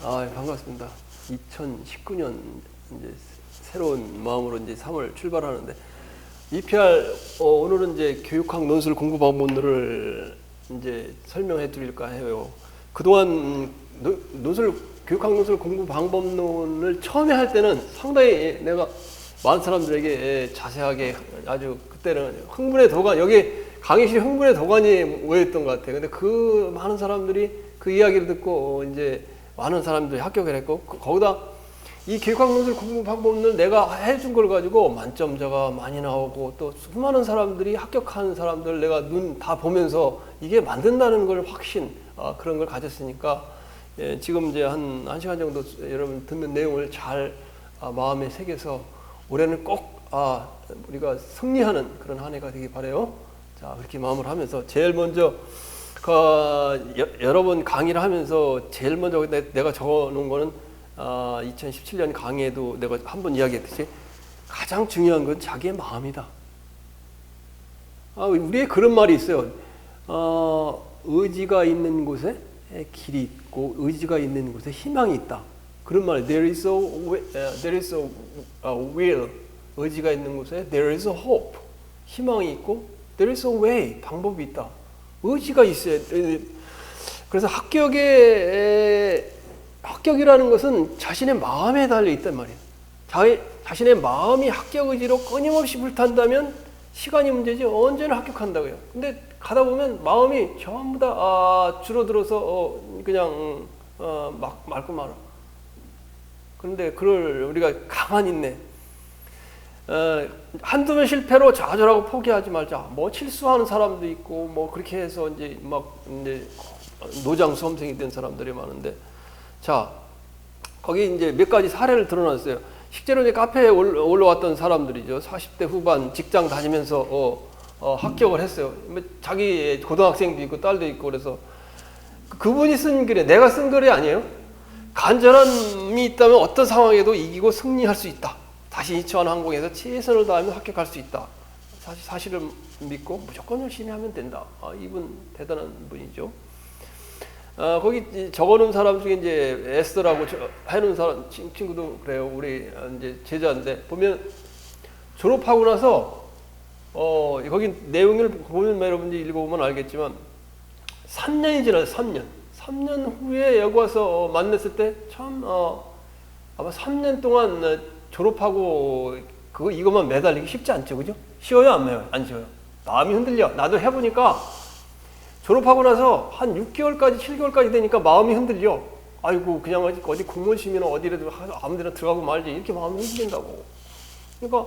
반갑습니다. 2019년 이제 새로운 마음으로 이제 3월 출발하는데 EPR 오늘은 이제 교육학 논술 공부 방법론을 이제 설명해 드릴까 해요. 그동안 교육학 논술 공부 방법론을 처음에 할 때는 상당히 내가 많은 사람들에게 자세하게 아주 그때는 흥분의 도가 여기 강의실 흥분의 도가니에 모여있던 것 같아요. 근데 그 많은 사람들이 그 이야기를 듣고 이제 많은 사람들이 합격을 했고 거기다 이 교육학 논술 공부 방법론을 내가 해준 걸 가지고 만점자가 많이 나오고 또 수많은 사람들이 합격한 사람들 내가 눈 다 보면서 이게 만든다는 걸 확신 그런 걸 가졌으니까 지금 이제 한 1시간 정도 여러분 듣는 내용을 잘 마음에 새겨서 올해는 꼭 우리가 승리하는 그런 한 해가 되길 바라요. 자, 그렇게 마음을 하면서 제일 먼저 여러분 강의를 하면서 제일 먼저 내가 적어 놓은 거는 2017년 강의에도 내가 한번 이야기했듯이 가장 중요한 건 자기의 마음이다. 우리의 그런 말이 있어요. 의지가 있는 곳에 길이 있고 의지가 있는 곳에 희망이 있다. 그런 말. There is a will. 의지가 있는 곳에 there is a hope. 희망이 있고 there is a way. 방법이 있다. 의지가 있어야 돼. 그래서 합격이라는 것은 자신의 마음에 달려 있단 말이에요. 자신의 마음이 합격 의지로 끊임없이 불탄다면 시간이 문제지 언제나 합격한다고요. 근데 가다 보면 마음이 전부 다 줄어들어서 그냥 말고 말아. 그런데 그걸 우리가 가만히 있네. 한두 번 실패로 좌절하고 포기하지 말자. 뭐 실수하는 사람도 있고 뭐 그렇게 해서 이제 노장 수험생이 된 사람들이 많은데, 자 거기 이제 몇 가지 사례를 드러났어요. 실제로 이제 카페에 올라왔던 사람들이죠. 40대 후반 직장 다니면서 합격을 했어요. 자기 고등학생도 있고 딸도 있고 그래서 그분이 쓴 글에 내가 쓴 글이 아니에요. 간절함이 있다면 어떤 상황에도 이기고 승리할 수 있다. 다시 인천항공에서 최선을 다하면 합격할 수 있다. 사실을 믿고 무조건 열심히 하면 된다. 이분 대단한 분이죠. 거기 적어놓은 사람 중에 이제 에스더라고 해놓은 사람 친구도 그래요. 우리 이제 제자인데 보면 졸업하고 나서 거기 내용을 보면 여러분들이 읽어보면 알겠지만 3년이 지났어요. 3년 후에 여기 와서 만났을 때 참 아마 3년 동안 졸업하고 이것만 매달리기 쉽지 않죠, 그죠? 쉬워요, 안 쉬워요? 안 쉬워요. 마음이 흔들려. 나도 해보니까 졸업하고 나서 한 6개월까지 7개월까지 되니까 마음이 흔들려. 아이고 그냥 어디 공무원 시민은 어디라도 아무데나 들어가고 말지 이렇게 마음이 흔들린다고. 그러니까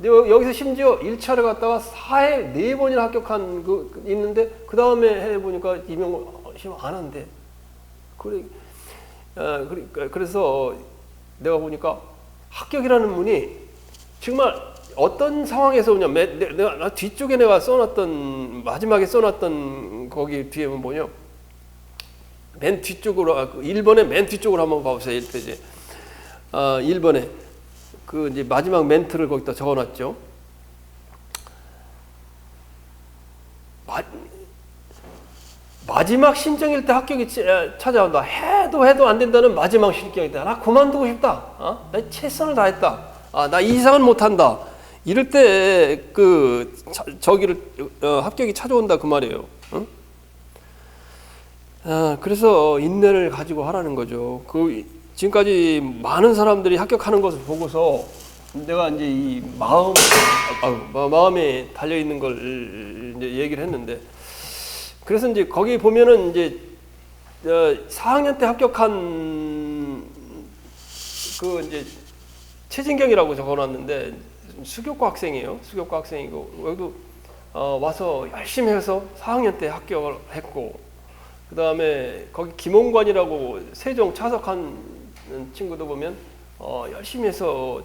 여기서 심지어 1차를 갔다가 4회 4번이나 합격한 있는데 그 다음에 해보니까 시험 안 한대. 그래서 내가 보니까 합격이라는 문이 정말 어떤 상황에서 오냐. 나 뒤쪽에 내가 써놨던 마지막에 써놨던 거기 뒤에 뭐냐. 맨 뒤쪽으로 1번에 맨 뒤쪽으로 한번 봐보세요. 1페이지. 1번에 그 이제 마지막 멘트를 거기다 적어놨죠. 마지막 신청일 때 합격이 찾아온다. 해도 안 된다는 마지막 신청일 때 나 그만두고 싶다. 나 최선을 다했다. 나 이 이상은 못한다. 이럴 때 합격이 찾아온다 그 말이에요. 응? 그래서 인내를 가지고 하라는 거죠. 지금까지 많은 사람들이 합격하는 것을 보고서 내가 이제 이 마음에 달려 있는 걸 이제 얘기를 했는데, 그래서 이제 거기 보면은 이제 4학년 때 합격한 이제 최진경이라고 적어놨는데 수교과 학생이에요. 수교과 학생이고 여기도 와서 열심히 해서 4학년 때 합격을 했고, 그 다음에 거기 김홍관이라고 세종 차석한 친구도 보면 열심히 해서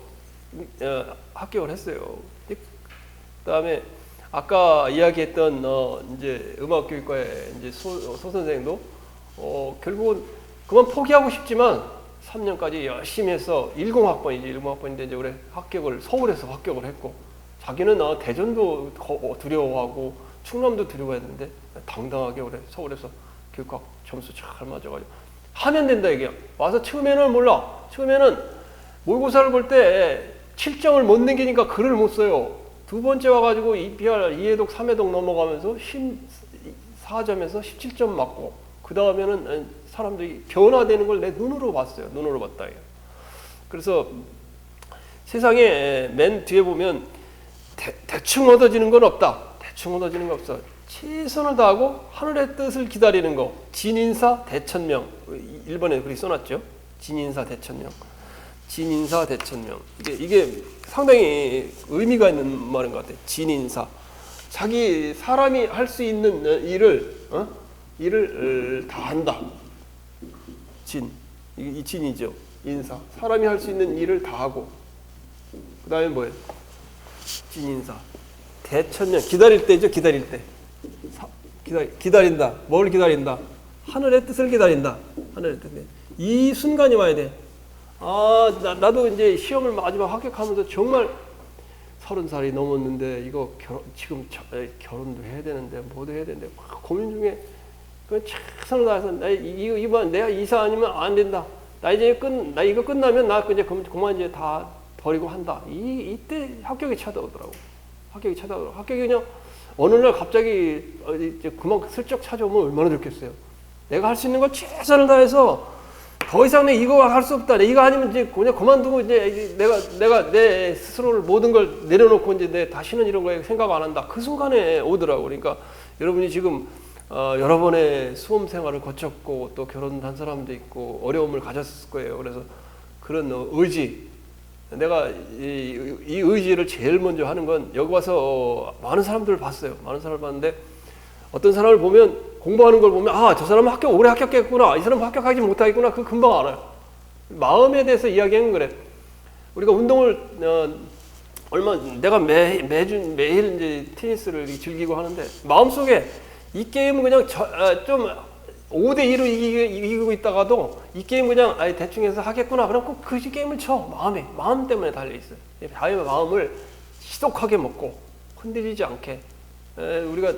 합격을 했어요. 그 다음에 아까 이야기했던 이제 음악교육과의 이제 소 선생도 결국은 그만 포기하고 싶지만 3년까지 열심히 해서 10학번인데 이제 올해 서울에서 합격을 했고, 자기는 대전도 두려워하고 충남도 두려워했는데 당당하게 올해 서울에서 교육학 점수 잘 맞아가지고 하면 된다 이게요. 와서 처음에는 몰라. 처음에는 모의고사를 볼 때 7점을 못 넘기니까 글을 못 써요. 두 번째 와가지고 EPR 2회독 3회독 넘어가면서 14점에서 17점 맞고 그 다음에는 사람들이 변화되는 걸 내 눈으로 봤어요. 눈으로 봤다. 그래서 세상에 맨 뒤에 보면 대충 얻어지는 건 없다. 대충 얻어지는 거 없어. 최선을 다하고 하늘의 뜻을 기다리는 거. 진인사 대천명. 일본에 그렇게 써놨죠. 진인사 대천명. 진인사 대천명. 이게 상당히 의미가 있는 말인 것 같아요. 진인사. 자기 사람이 할 수 있는 일을 다 한다. 진. 이 진이죠. 인사. 사람이 할 수 있는 일을 다 하고. 그 다음에 뭐예요? 진인사. 대천명. 기다릴 때죠. 기다릴 때. 기다린다. 뭘 기다린다? 하늘의 뜻을 기다린다. 하늘의 뜻. 이 순간이 와야 돼. 나도 이제 시험을 마지막 합격하면서 정말 30살이 넘었는데 이거 지금 결혼도 해야 되는데 뭐도 해야 되는데 고민 중에 그 최선을 다해서 이번 내가 이사 아니면 안 된다. 나 이거 끝나면 나 이제 그만 이제 다 버리고 한다. 이때 합격이 찾아오더라고. 합격이 그냥 어느 날 갑자기 이제 그만 슬쩍 찾아오면 얼마나 좋겠어요. 내가 할 수 있는 걸 최선을 다해서 더 이상 내 이거 할 수 없다. 이거 아니면 이제 그냥 그만두고 이제 내가 내 스스로를 모든 걸 내려놓고 이제 내 다시는 이런 거에 생각 안 한다. 그 순간에 오더라고. 그러니까 여러분이 지금 여러 번의 수험 생활을 거쳤고 또 결혼한 사람도 있고 어려움을 가졌을 거예요. 그래서 그런 의지. 내가 이 의지를 제일 먼저 하는 건 여기 와서 많은 사람들을 봤어요. 많은 사람을 봤는데 어떤 사람을 보면 공부하는 걸 보면 저 사람은 오래 합격했구나. 이 사람은 합격하지 못하겠구나. 그거 금방 알아요. 마음에 대해서 이야기하는 그래. 우리가 운동을 내가 매일 이제 테니스를 즐기고 하는데 마음속에 이 게임은 그냥 좀 5대2로 이기고 있다가도 이 게임 그냥 대충 해서 하겠구나. 그럼 꼭 그 게임을 쳐. 마음 때문에 달려있어요. 자기의 마음을 지독하게 먹고 흔들리지 않게. 우리가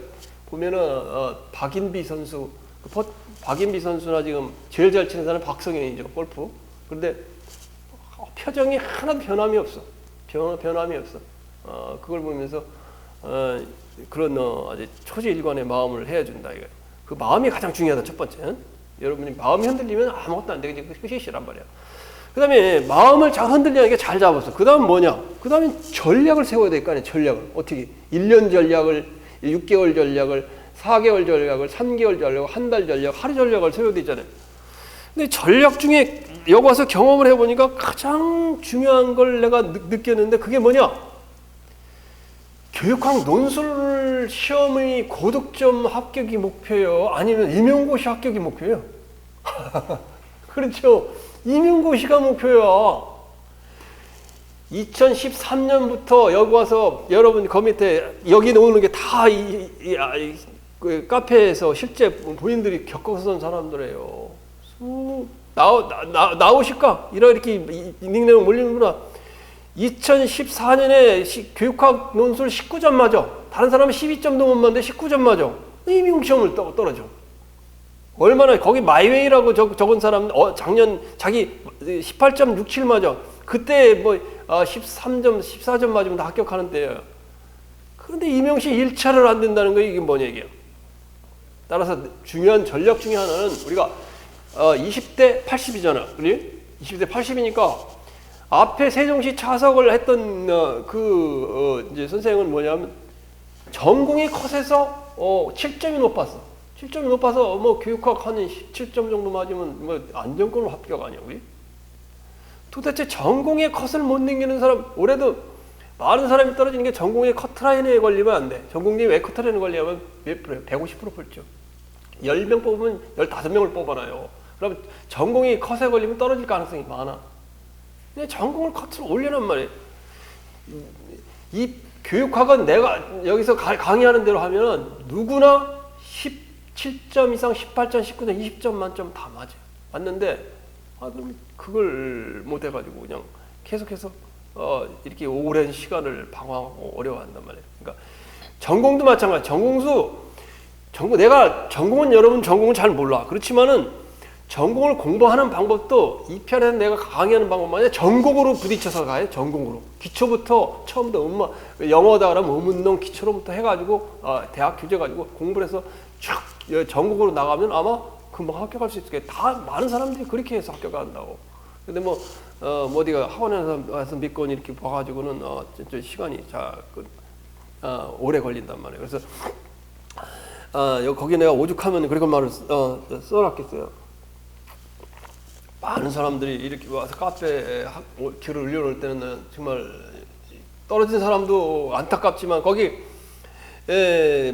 보면은 박인비 선수나 지금 제일 잘 치는 사람은 박성현이죠. 골프. 그런데 표정이 하나도 변함이 없어. 변함이 없어. 그걸 보면서 그런 아주 초지일관의 마음을 해준다 이거. 그 마음이 가장 중요하다. 첫 번째. 여러분이 마음이 흔들리면 아무것도 안 되겠지. 그게 끝이란 말이야. 그 다음에 마음을 잘 흔들리는 게 잘 잡았어. 그 다음 뭐냐? 그 다음에 전략을 세워야 될 거 아니야. 전략을. 어떻게? 1년 전략을, 6개월 전략을, 4개월 전략을, 3개월 전략을, 한 달 전략, 하루 전략을 세워야 되잖아요. 근데 전략 중에 여기 와서 경험을 해보니까 가장 중요한 걸 내가 느꼈는데 그게 뭐냐? 교육학 논술 시험의 고득점 합격이 목표예요? 아니면 임용고시 합격이 목표예요? 그렇죠. 임용고시가 목표야. 2013년부터 여기 와서 여러분 그 밑에 여기 오는 게 다 그 카페에서 실제 본인들이 겪어서 온 사람들이에요. 나오실까? 이렇게 닉네임을 몰리는구나. 2014년에 교육학 논술 19점 맞아. 다른 사람은 12점도 못 맞는데 19점 맞아. 임용시험을 떨어져. 얼마나 거기 마이웨이라고 적은 사람 작년 자기 18.67 맞아. 그때 뭐 13점, 14점 맞으면 다 합격하는 때예요. 그런데 임용시 1차를 안 된다는 거 이게 뭐냐 이게요. 따라서 중요한 전략 중에 하나는 우리가 20대 80이잖아. 그래? 20대 80이니까 앞에 세종시 차석을 했던 이제 선생은 뭐냐면 전공의 컷에서 7점이 높았어. 7점이 높아서 뭐 교육학 한 17점 정도 맞으면 뭐 안정권으로 합격 아니야, 우리? 도대체 전공의 컷을 못 넘기는 사람, 올해도 많은 사람이 떨어지는 게 전공의 커트라인에 걸리면 안 돼. 전공이 왜 커트라인에 걸리냐면 몇 프로예요? 150% 뽑죠. 10명 뽑으면 15명을 뽑아놔요. 그럼 전공이 컷에 걸리면 떨어질 가능성이 많아. 근데 전공을 커트로 올려놓은 말이에요. 이 교육학은 내가 여기서 강의하는 대로 하면 누구나 17점 이상, 18점, 19점, 20점 만점 다 맞아요. 맞는데 그럼 그걸 못 해가지고 그냥 계속해서 이렇게 오랜 시간을 방황하고 어려워한단 말이에요. 그러니까 전공도 마찬가지. 내가 전공은 여러분 전공은 잘 몰라. 그렇지만은 전공을 공부하는 방법도 입시에서 내가 강의하는 방법만 아니라 전공으로 부딪혀서 가요. 전공으로. 기초부터 처음부터 영어다 그러면 의문동 기초로부터 해가지고 대학 교재 가지고 공부를 해서 쭉 전국으로 나가면 아마 금방 합격할 수 있게 다 많은 사람들이 그렇게 해서 합격한다고. 근데 뭐 어디가 학원에서 와서 몇 건 이렇게 봐가지고는 진짜 시간이 오래 걸린단 말이에요. 그래서 거기 내가 오죽하면 그런 말을 써놨겠어요. 많은 사람들이 이렇게 와서 카페에 글을 올려놓을 때는 정말 떨어진 사람도 안타깝지만 거기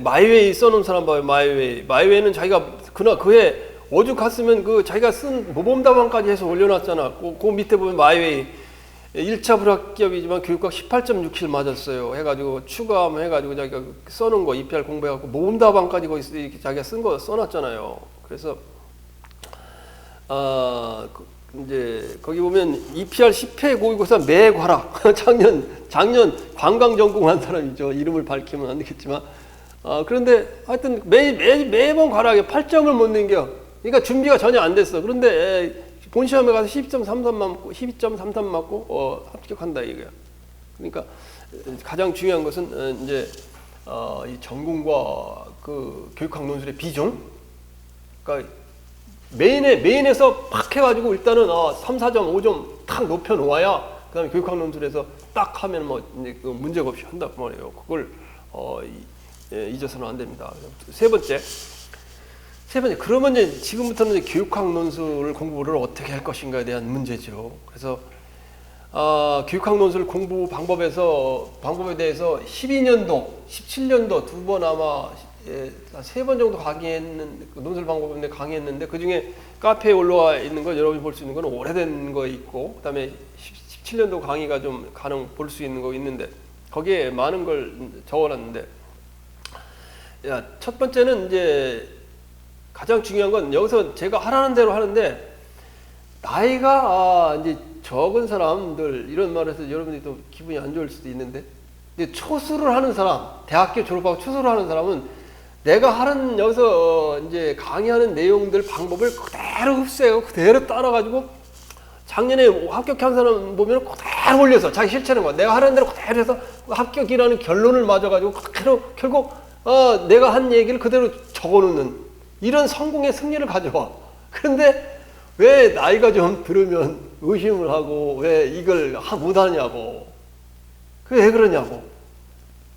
마이웨이 써놓은 사람 봐요. 마이웨이는 자기가 그해 오죽했으면 자기가 쓴 모범답안까지 해서 올려놨잖아. 그 밑에 보면 마이웨이 1차 불합격이지만 교육학 18.67 맞았어요. 해가지고 추가하면 해가지고 자기가 써놓은 거 EPR 공부해갖고 모범답안까지 거기 이렇게 자기가 쓴 거 써놨잖아요. 그래서 이제 거기 보면 EPR 10회 고위고사 매과락 작년 관광 전공한 사람이죠. 이름을 밝히면 안 되겠지만 그런데 하여튼 매번 과락에 8점을 못 넘겨. 그러니까 준비가 전혀 안 됐어. 그런데 본 시험에 가서 12.33 맞고 합격한다 이거야. 그러니까 가장 중요한 것은 이제 이 전공과 그 교육학 논술의 비중. 그러니까 메인에서 팍 해가지고 일단은 3, 4점, 5점 탁 높여 놓아야 그다음에 교육학 논술에서 딱 하면 뭐 이제 문제가 없이 한다 그 말이에요. 그걸 잊어서는 안 됩니다. 세 번째 그러면 이제 지금부터는 이제 교육학 논술 공부를 어떻게 할 것인가에 대한 문제죠. 그래서 교육학 논술 공부 방법에 대해서 12년도, 17년도 두 번 아마 세 번 정도 논술 방법에 강의했는데 그 중에 카페에 올라와 있는 거 여러분이 볼 수 있는 건 오래된 거 있고 그다음에 17년도 강의가 좀 볼 수 있는 거 있는데 거기에 많은 걸 적어놨는데 첫 번째는 이제 가장 중요한 건 여기서 제가 하라는 대로 하는데 나이가 이제 적은 사람들 이런 말에서 여러분들이 또 기분이 안 좋을 수도 있는데 이제 초수를 하는 사람 대학교 졸업하고 초수를 하는 사람은 내가 하는 여기서 이제 강의하는 내용들 방법을 그대로 흡수해서 그대로 따라가지고 작년에 합격한 사람 보면 그대로 올려서 자기 실체는 거 내가 하는 대로 그대로 해서 합격이라는 결론을 맞아가지고 그대로 결국 내가 한 얘기를 그대로 적어놓는 이런 성공의 승리를 가져와. 그런데 왜 나이가 좀 들으면 의심을 하고 왜 이걸 못하냐고. 그게 왜 그러냐고.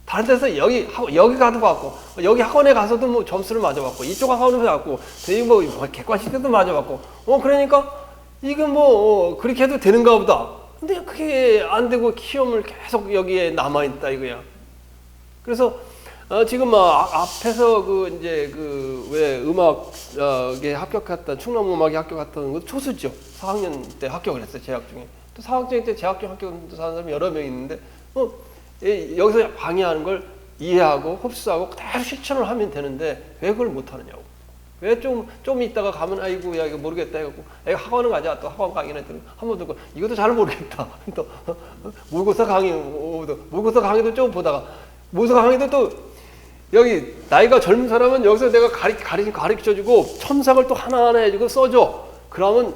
다른 데서 여기 가도 봤고 여기 학원에 가서도 뭐 점수를 맞아봤고 이쪽 학원에 갔고 뭐 객관식 때도 맞아봤고 그러니까 이게 뭐 그렇게 해도 되는가 보다. 근데 그게 안 되고 시험을 계속 여기에 남아있다 이거야. 그래서 지금 앞에서 왜 음악에 합격했던 충남음악에 합격했던 거 초수죠. 4학년 때 합격을 했어요. 재학 중에. 또 4학년 때 재학교 합격하는 사람이 여러 명 있는데 여기서 강의하는 걸 이해하고 흡수하고 그대로 실천을 하면 되는데 왜 그걸 못하느냐고. 왜 좀 있다가 가면 아이고 야 이거 모르겠다 해갖고 학원을 가자. 또 학원 강의는 한번 듣고 이것도 잘 모르겠다. 또 모의고사 강의도 좀 보다가 모의고사 강의도 또 여기 나이가 젊은 사람은 여기서 내가 가르쳐주고 첨삭을 또 하나하나 해주고 써줘. 그러면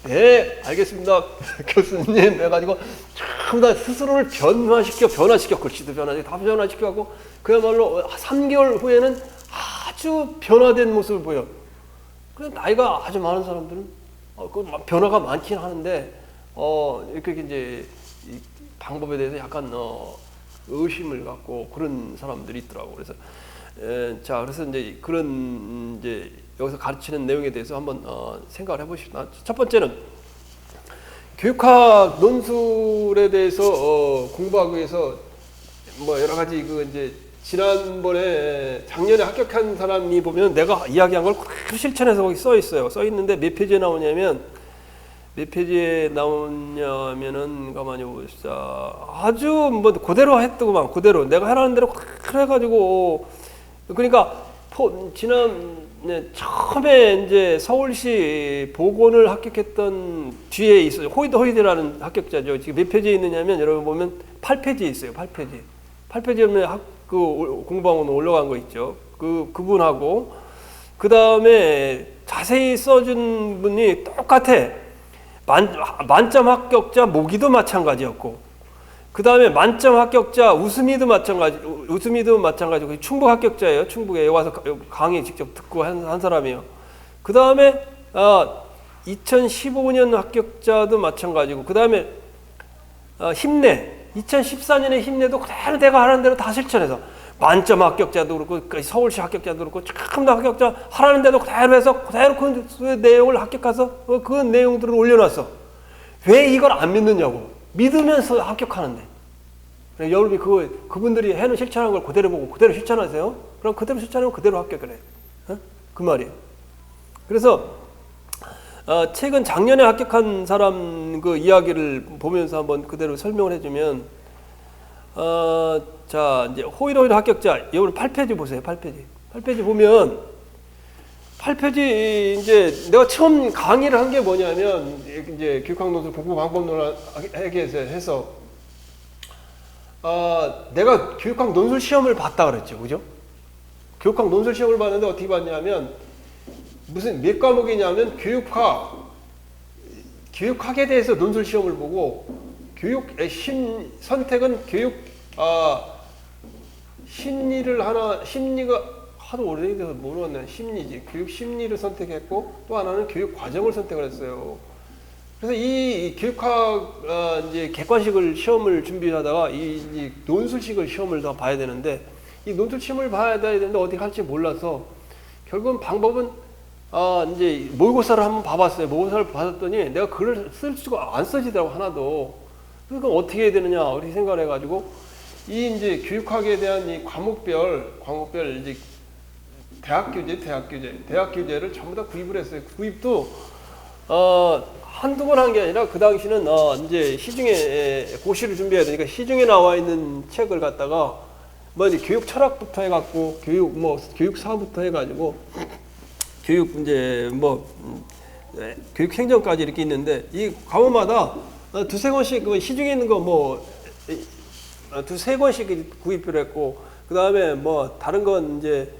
네 알겠습니다 교수님 해가지고 전부 다 스스로를 변화시켜 글씨도 변화시켜 다 변화시켜갖고 그야말로 3개월 후에는 아주 변화된 모습을 보여. 그런데 나이가 아주 많은 사람들은 변화가 많긴 하는데 이렇게 이제 이 방법에 대해서 약간 의심을 갖고 그런 사람들이 있더라고. 그래서 그래서 이제 그런 이제 여기서 가르치는 내용에 대해서 한번 생각을 해보십시다. 첫 번째는 교육학 논술에 대해서 공부하기 위해서 뭐 여러 가지 이제 작년에 합격한 사람이 보면 내가 이야기한 걸 그대로 실천해서 거기 써 있어요. 써 있는데 몇 페이지에 나오냐면은 가만히 보시자. 아주 뭐 그대로 했더구만. 그대로 내가 하라는 대로 그래 가지고 그러니까 처음에 이제 서울시 보건을 합격했던 뒤에 있어요. 호이드라는 합격자죠. 지금 몇 페이지에 있느냐면 여러분 보면 8페이지에 있어요. 8페이지에 그 공부학원 올라간 거 있죠. 그분하고 그 다음에 자세히 써준 분이 똑같아. 만점 합격자 모기도 마찬가지였고, 그 다음에 만점 합격자 우수미도 마찬가지고, 충북 합격자예요. 충북에 와서 강의 직접 듣고 한 사람이에요. 그 다음에 2015년 합격자도 마찬가지고, 그 다음에 힘내 2014년에 힘내도 그대로 내가 하라는 대로 다 실천해서 만점 합격자도 그렇고 서울시 합격자도 그렇고 참다 합격자 하라는 대로 그대로 해서 그대로 그 내용을 합격해서 그 내용들을 올려놨어. 왜 이걸 안 믿느냐고. 믿으면서 합격하는데. 여러분이 그분들이 해놓은 실천한 걸 그대로 보고 그대로 실천하세요. 그럼 그대로 실천하면 그대로 합격을 해. 그 말이에요. 그래서 최근 작년에 합격한 사람 그 이야기를 보면서 한번 그대로 설명을 해주면, 자, 이제 호이로이로 합격자, 여러분 8페이지 보세요. 8페이지 보면, 8페이지 이제 내가 처음 강의를 한 게 뭐냐면, 이제 교육학논술 공부 방법론을 하게 해서, 내가 교육학 논술 시험을 봤다 그랬죠. 그죠? 교육학 논술 시험을 봤는데 어떻게 봤냐면, 무슨 몇 과목이냐면 교육학에 대해서 논술 시험을 보고 선택은 심리가 하도 오래돼서 모르겠네. 심리지. 교육 심리를 선택했고 또 하나는 교육 과정을 선택을 했어요. 그래서 이 교육학 이제 객관식을 시험을 준비하다가 이 논술식을 시험을 더 봐야 되는데, 이 논술 시험을 봐야 되는데 어떻게 할지 몰라서 결국은 방법은 이제 모의고사를 한번 봐봤어요. 모의고사를 받았더니 내가 글을 쓸 수가 안 써지더라고, 하나도. 그러니까 어떻게 해야 되느냐, 이렇게 생각을 해가지고, 이 이제 교육학에 대한 이 과목별 이제 대학 교재를 전부 다 구입을 했어요. 구입도, 한두 번 한 게 아니라 그 당시는, 이제 시중에 고시를 준비해야 되니까 시중에 나와 있는 책을 갖다가 이제 교육 철학부터 해갖고, 교육 사부터 해가지고, 교육 교육 행정까지 이렇게 있는데, 이 과목마다 두세 권씩 시중에 있는 거 두세 권씩 구입을 했고, 그 다음에 다른 건 이제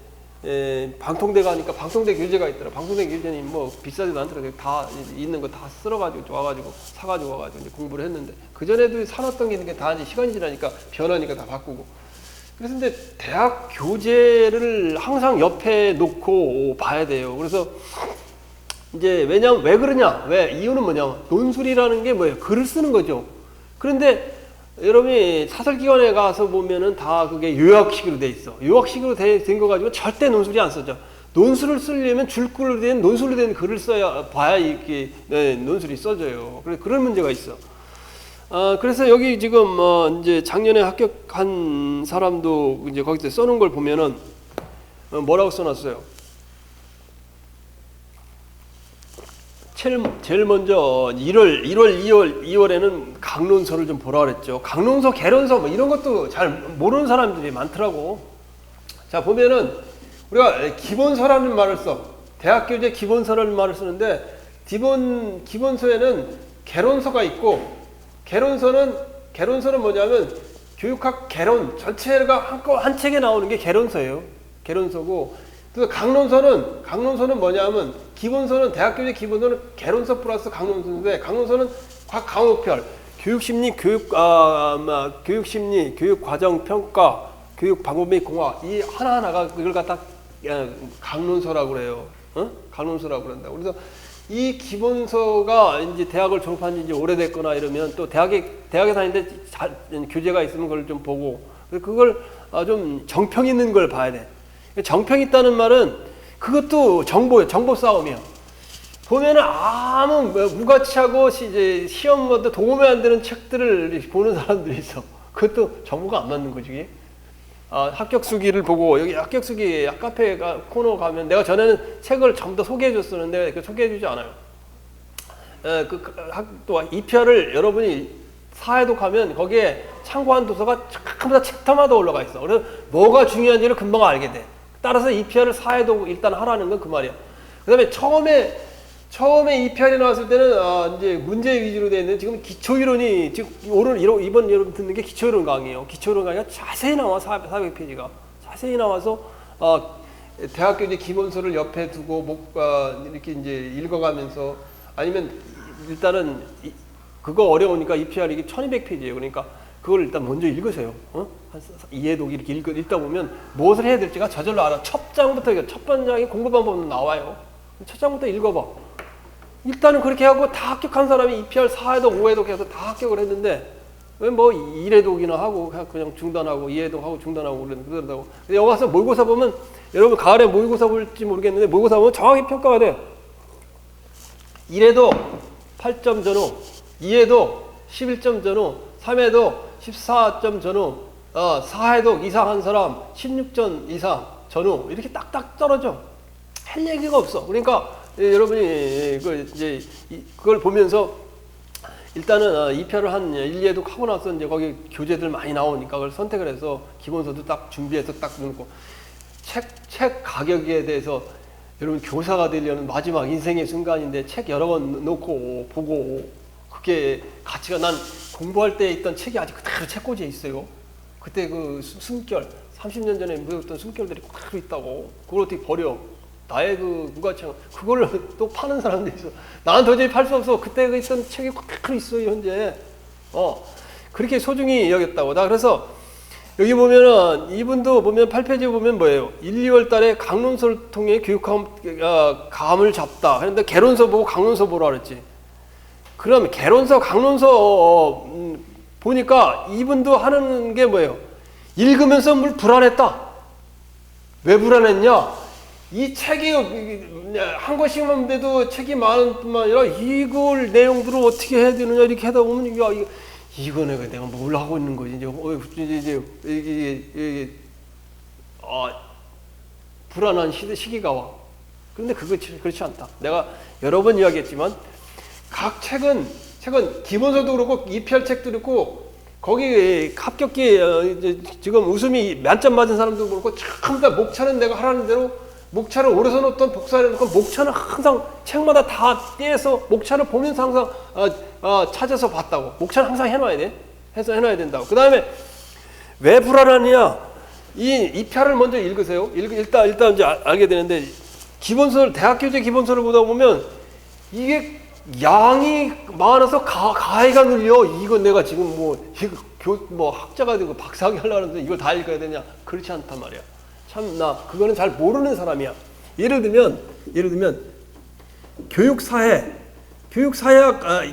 방통대 가니까 방통대 교재가 있더라. 방통대 교재는 비싸지도 않더라고요. 다 있는 거 다 쓸어가지고 와가지고 사가지고 와가지고 이제 공부를 했는데, 그 전에도 사놨던 게 있는 게 다 이제 시간이 지나니까 변하니까 다 바꾸고. 그래서 이제 대학 교재를 항상 옆에 놓고 봐야 돼요. 그래서 이제 왜냐면 왜 그러냐? 이유는 뭐냐면 논술이라는 게 뭐예요? 글을 쓰는 거죠. 그런데 여러분이 사설기관에 가서 보면은 다 그게 요약식으로 돼 있어. 요약식으로 된 거 가지고 절대 논술이 안 써져. 논술을 쓰려면 줄글로 된 논술로 된 글을 봐야 이렇게 논술이 써져요. 그래서 그런 문제가 있어. 그래서 여기 지금 이제 작년에 합격한 사람도 이제 거기서 써놓은 걸 보면은 뭐라고 써놨어요? 제일 먼저 2월에는 강론서를 좀 보라 그랬죠. 강론서, 개론서 이런 것도 잘 모르는 사람들이 많더라고. 자, 보면은 우리가 기본서라는 말을 써. 대학교재 기본서라는 말을 쓰는데, 기본서에는 개론서가 있고, 개론서는 뭐냐면 교육학 개론 전체가 한 책에 나오는 게 개론서예요. 개론서고, 그래서 강론서는 뭐냐면, 기본서는 대학교재 기본서는 개론서 플러스 강론서인데, 강론서는 각 과목별 교육심리, 교육심리, 교육과정평가, 교육방법 및 공학, 이 하나하나가 이걸 갖다 강론서라고 그래요. 강론서라고 그런다. 그래서 이 기본서가 이제 대학을 졸업한 지 이제 오래됐거나 이러면, 또 대학에 다니는데 교재가 있으면 그걸 좀 보고, 그걸 좀 정평 있는 걸 봐야 돼. 정평 있다는 말은 그것도 정보 싸움이야. 보면은 아무 무가치하고 이제 시험마다 도움이 안 되는 책들을 보는 사람들이 있어. 그것도 정보가 안 맞는 거지. 합격수기를 보고, 여기 합격수기 카페 코너 가면, 내가 전에는 책을 전부 다 소개해 줬었는데 소개해 주지 않아요. 또 EPR을 여러분이 사회도 가면 거기에 참고한 도서가 전부 다 챕터마다 올라가 있어. 그래서 뭐가 중요한지를 금방 알게 돼. 따라서 EPR을 사회도 일단 하라는 건 그 말이야. 그 다음에 처음에 EPR이 나왔을 때는 이제 문제 위주로 되어 있는데, 지금 기초이론이, 이번 여러분 듣는 게 기초이론 강의예요. 기초이론 강의가 자세히 나와. 400페이지가 자세히 나와서 대학교 이제 기본서를 옆에 두고 이렇게 이제 읽어가면서 아니면 일단은 그거 어려우니까 EPR 이게 1200페이지예요. 그러니까 그걸 일단 먼저 읽으세요. 한 이해독 이렇게 읽다 보면 무엇을 해야 될지가 저절로 알아. 첫 장부터 첫 번장이 공부 방법은 나와요. 첫 장부터 읽어봐. 일단은 그렇게 하고 다 합격한 사람이 EPR 4회독, 5회독 해서 다 합격을 했는데 왜 뭐 1회독이나 하고 그냥 중단하고 2회독 하고 중단하고 그런다고. 근데 여기 와서 모의고사 보면 여러분 가을에 모의고사 볼지 모르겠는데 모의고사 보면 정확히 평가가 돼요. 1회독 8점 전후, 2회독 11점 전후, 3회독 14점 전후, 4회독 이상 한 사람 16점 이상 전후 이렇게 딱딱 떨어져. 할 얘기가 없어. 그러니까 여러분이 그걸 보면서 일단은 EPR을 한 1, 2회독 하고 나서 이제 거기 교재들 많이 나오니까 그걸 선택을 해서 기본서도 딱 준비해서 딱 놓고 책 가격에 대해서 여러분 교사가 되려는 마지막 인생의 순간인데 책 여러 권 놓고 보고 그게 가치가 난 공부할 때 있던 책이 아직 그대로 책꽂이에 있어요. 그때 그 숨결 30년 전에 묻었던 숨결들이 그대로 있다고. 그걸 어떻게 버려? 나의 그 무가치한 그걸 또 파는 사람들이 있어. 나는 도저히 팔 수 없어. 그때 있던 책이 그대로 있어요 현재. 그렇게 소중히 여겼다고. 나 그래서 여기 보면은 이분도 보면 8페이지 보면 뭐예요? 1, 2월 달에 강론서를 통해 감을 잡다. 그런데 개론서 보고 강론서 보라 그랬지. 그럼 개론서, 강론서 보니까 이분도 하는 게 뭐예요? 읽으면서 물 불안했다. 왜 불안했냐? 이 책이 한 권씩만 돼도 책이 많은 뿐만 아니라 이걸 내용들을 어떻게 해야 되느냐 이렇게 하다 보면 이거 내가 뭘 하고 있는 거지 이제 불안한 시기가 와. 그런데 그렇지 않다. 내가 여러 번 이야기했지만 각 책은 기본서도 그렇고 EPR 책도 그렇고 거기 합격기 지금 웃음이 만점 맞은 사람도 그렇고 전부 다 목차는 내가 하라는 대로 목차를 오래서 놓던 복사를 해놓고 목차는 항상 책마다 다 떼서 목차를 보면서 항상 찾아서 봤다고. 목차는 항상 해놔야 돼. 해놔야 된다고. 그 다음에 왜 불안하냐? 이 EPR을 먼저 읽으세요. 일단 이제 알게 되는데 기본서를 대학 교재 기본서를 보다 보면 이게 양이 많아서 가해가 눌려. 이건 내가 지금 뭐 학자가 되고 박사학위 하려는데 이걸 다 읽어야 되냐? 그렇지 않단 말이야. 참 나 그거는 잘 모르는 사람이야. 예를 들면 교육사회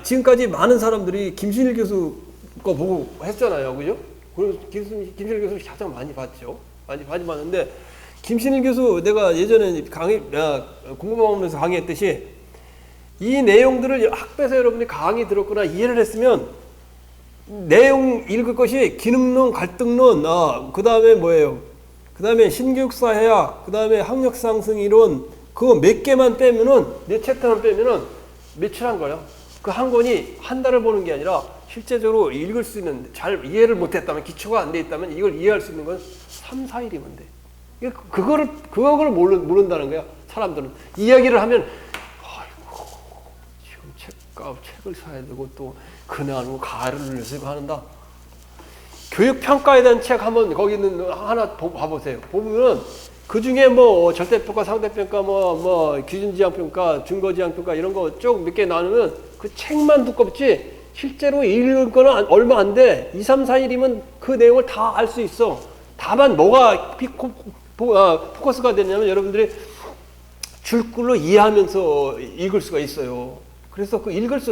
지금까지 많은 사람들이 김신일 교수 거 보고 했잖아요, 그죠? 그리고 김신일 교수를 가장 많이 봤죠. 많이 봤는데 김신일 교수 내가 예전에 공부방문에서 강의했듯이 이 내용들을 학배에서 여러분이 강의 들었거나 이해를 했으면 내용 읽을 것이 기능론, 갈등론, 그 다음에 뭐예요? 그 다음에 신교육사회학, 그 다음에 학력상승이론, 그거 몇 개만 빼면은, 몇 챕터만 빼면은 며칠 한 거예요. 그 한 권이 한 달을 보는 게 아니라 실제적으로 읽을 수 있는, 잘 이해를 못했다면, 기초가 안 돼 있다면 이걸 이해할 수 있는 건 3, 4일이면 돼. 그거를 모른다는 거야, 사람들은. 이야기를 하면, 아이고, 지금 책을 사야 되고 또 그날 가을을 쓰고 하는다. 교육평가에 대한 책 한번 거기는 하나 봐보세요. 보면 그 중에 뭐 절대평가, 상대평가, 기준지향평가, 중거지향평가 이런 거 쭉 몇 개 나누면 그 책만 두껍지 실제로 읽은 거는 얼마 안 돼. 2, 3, 4일이면 그 내용을 다 알 수 있어. 다만 뭐가 포커스가 되냐면 여러분들이 줄글로 이해하면서 읽을 수가 있어요. 그래서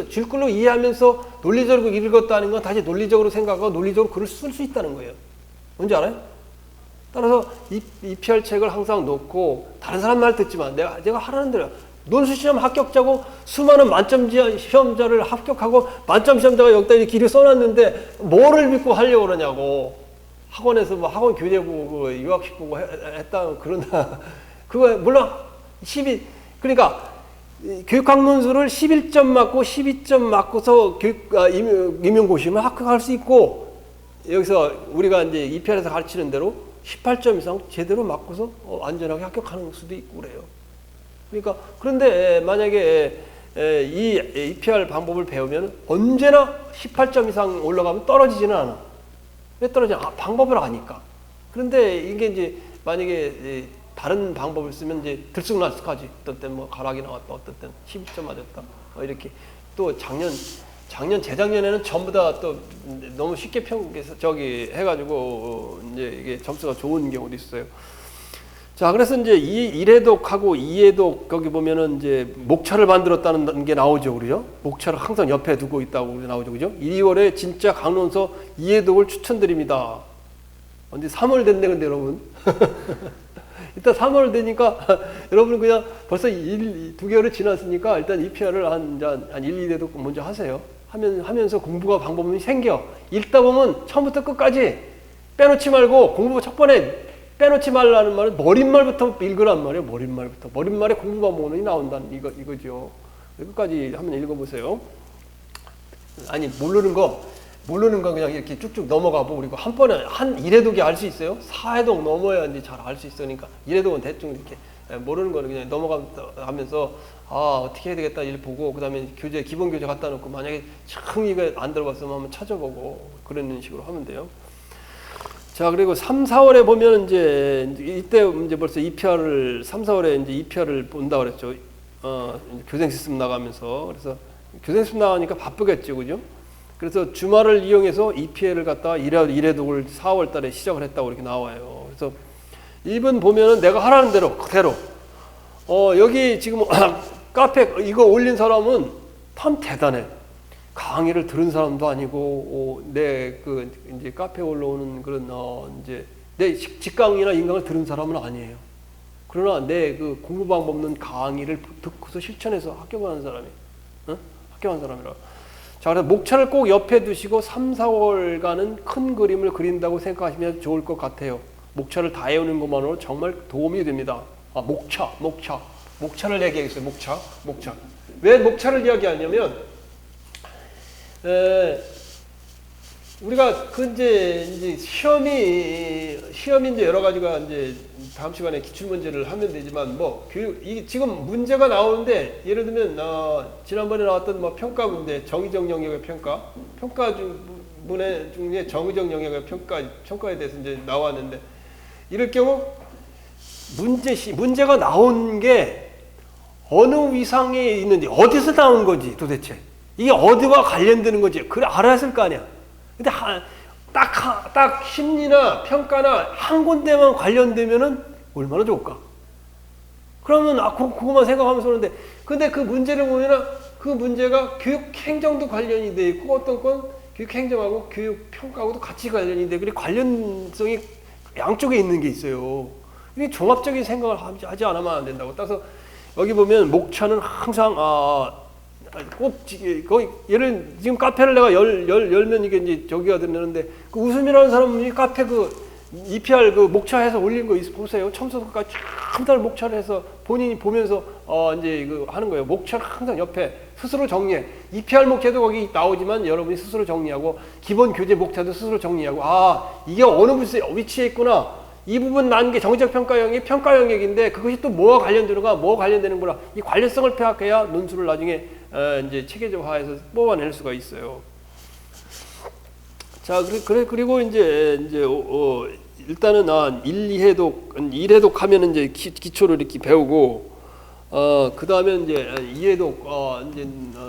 줄글로 이해하면서 논리적으로 읽었다는 건 다시 논리적으로 생각하고 논리적으로 글을 쓸 수 있다는 거예요. 뭔지 알아요? 따라서 EPR 책을 항상 놓고 다른 사람 말 듣지만 내가 하라는 대로 논술시험 합격자고 수많은 만점 시험자를 합격하고 만점 시험자가 여기다 이렇게 길을 써놨는데 뭐를 믿고 하려고 그러냐고. 학원에서 학원 교재 보고 유학식 보고 했다 그런다. 그거 물론 그러니까 교육학론수를 11점 맞고 12점 맞고서 임용고시면 합격할 수 있고 여기서 우리가 이제 EPR에서 가르치는 대로 18점 이상 제대로 맞고서 안전하게 합격하는 수도 있고 그래요. 그러니까 그런데 만약에 이 EPR 방법을 배우면 언제나 18점 이상 올라가면 떨어지지는 않아. 왜 떨어지냐? 방법을 아니까. 그런데 이게 이제 만약에 다른 방법을 쓰면 이제 들쑥날쑥하지. 어떤 때는 뭐 가락이 나왔다, 어떤 때는 12점 맞았다. 이렇게 또 작년 재작년에는 전부 다 또 너무 쉽게 해가지고 이제 이게 점수가 좋은 경우도 있어요. 자, 그래서 이제 일해독하고 이해독 거기 보면은 이제 목차를 만들었다는 게 나오죠, 그죠? 목차를 항상 옆에 두고 있다고 나오죠, 그죠? 2월에 진짜 강론서 이해독을 추천드립니다. 근데 3월 됐네, 근데 여러분. 일단 3월 되니까 여러분 그냥 벌써 2개월이 지났으니까 일단 EPR을 한 1, 2대독 먼저 하세요. 하면서 공부가 방법이 생겨. 읽다 보면 처음부터 끝까지 빼놓지 말고 공부 첫 번에 빼놓지 말라는 말은 머릿말부터 읽으란 말이에요. 머릿말부터. 머릿말에 공부 방법이 나온다는 이거죠. 끝까지 한번 읽어보세요. 아니 모르는 거 그냥 이렇게 쭉쭉 넘어가고 그리고 한 번에 한 1회독이 알 수 있어요. 4회독 넘어야 이제 잘 알 수 있으니까 1회독은 대충 이렇게 모르는 거는 그냥 넘어가면서 어떻게 해야 되겠다 일 보고 그다음에 기본 교재 갖다 놓고 만약에 참 이거 안 들어봤으면 한번 찾아보고 그런 식으로 하면 돼요. 자, 그리고 3, 4월에 보면 이때 이제 벌써 EPR을 3, 4월에 이제 EPR을 본다 그랬죠. 교생 실습 나가면서. 그래서 교생 실습 나가니까 바쁘겠죠. 그죠? 그래서 주말을 이용해서 EPL을 갖다가 1회독을 4월 달에 시작을 했다고 이렇게 나와요. 그래서 1번 보면은 내가 하라는 대로 그대로 여기 지금 카페 이거 올린 사람은 참 대단해. 강의를 들은 사람도 아니고 내 이제 카페 올라오는 그런 이제 내 직강의나 인강을 들은 사람은 아니에요. 그러나 내 그 공부 방법 없는 강의를 듣고서 실천해서 합격하는 사람이, 합격한 사람이라. 자, 그래서 목차를 꼭 옆에 두시고 3, 4월간은 큰 그림을 그린다고 생각하시면 좋을 것 같아요. 목차를 다 외우는 것만으로 정말 도움이 됩니다. 목차를 얘기하겠어요. 목차. 왜 목차를 이야기하냐면 우리가 이제 시험이 이제 여러 가지가 이제 다음 시간에 기출 문제를 하면 되지만 지금 문제가 나오는데 예를 들면 지난번에 나왔던 평가 문제 정의적 영역의 평가 문제 중에 정의적 영역의 평가에 대해서 이제 나왔는데 이럴 경우 문제가 나온 게 어느 위상에 있는지 어디서 나온 건지 도대체 이게 어디와 관련되는 건지 그래 알아야 할 거 아니야. 근데 딱 심리나 평가나 한 군데만 관련되면은 얼마나 좋을까? 그러면 그거만 생각하면서 오는데 근데 그 문제를 보면은 그 문제가 교육행정도 관련이 돼 있고 어떤 건 교육행정하고 교육평가하고도 같이 관련이 돼. 그리고 관련성이 양쪽에 있는 게 있어요. 이게 종합적인 생각을 하지 않으면 안 된다고. 따라서 여기 보면 목차는 항상 거의 예를 지금 카페를 내가 열면 이게 이제 저기가 되는데 그 웃음이라는 사람이 카페 EPR 목차해서 올린 거 보세요. 처음부터 끝까지 한 달 목차를 해서 본인이 보면서 이제 하는 거예요. 목차를 항상 옆에 스스로 정리해. EPR 목차도 거기 나오지만 여러분이 스스로 정리하고 기본 교재 목차도 스스로 정리하고 이게 어느 위치에 있구나. 이 부분 난 게 정책 평가 영역인데 그것이 또 뭐와 관련되는구나. 이 관련성을 파악해야 논술을 나중에 이제 체계적화해서 뽑아낼 수가 있어요. 자, 그리고 이제 일단은 1회독 하면은 이제 기초를 이렇게 배우고 그 다음에 이제 2회독 이제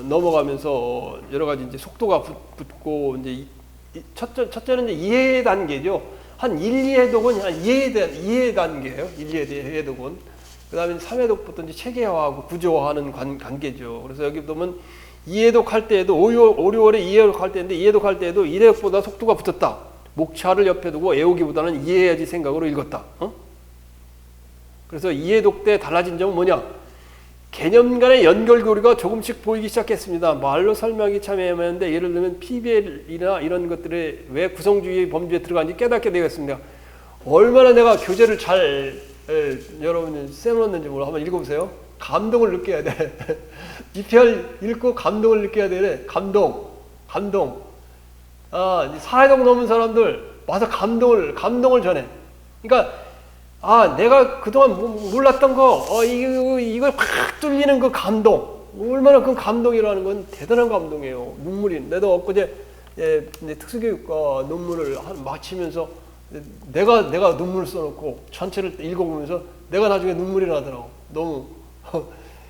넘어가면서 여러 가지 이제 속도가 붙고 이제 첫째는 이제 이해 단계죠. 한 1, 2회독은 한 이해 단계예요. 1, 2회독은. 그 다음에 3회독부터 이제 체계화하고 구조화하는 관계죠. 그래서 여기 보면 2회독 할 때에도 5, 6월에 2회독 할 때인데 2회독 할 때에도 1회독보다 속도가 붙었다. 목차를 옆에 두고 외우기보다는 이해해야지 생각으로 읽었다. 그래서 2회독 때 달라진 점은 뭐냐? 개념 간의 연결고리가 조금씩 보이기 시작했습니다. 말로 설명하기 참 애매한데 예를 들면 PBL이나 이런 것들의 왜 구성주의 범주에 들어가는지 깨닫게 되겠습니다. 얼마나 내가 교재를 잘 여러분이 세워놨는지 몰라. 한번 읽어보세요. 감동을 느껴야 돼. EPR 읽고 감동을 느껴야 돼. 감동. 4회독 넘은 사람들 와서 감동을 전해. 그러니까 내가 그동안 몰랐던 거, 이걸 확 뚫리는 그 감동. 얼마나 그 감동이라는 건 대단한 감동이에요. 눈물이. 나도 엊그제 특수교육 논문을 마치면서 내가 눈물을 써놓고 전체를 읽어보면서 내가 나중에 눈물이 나더라고. 너무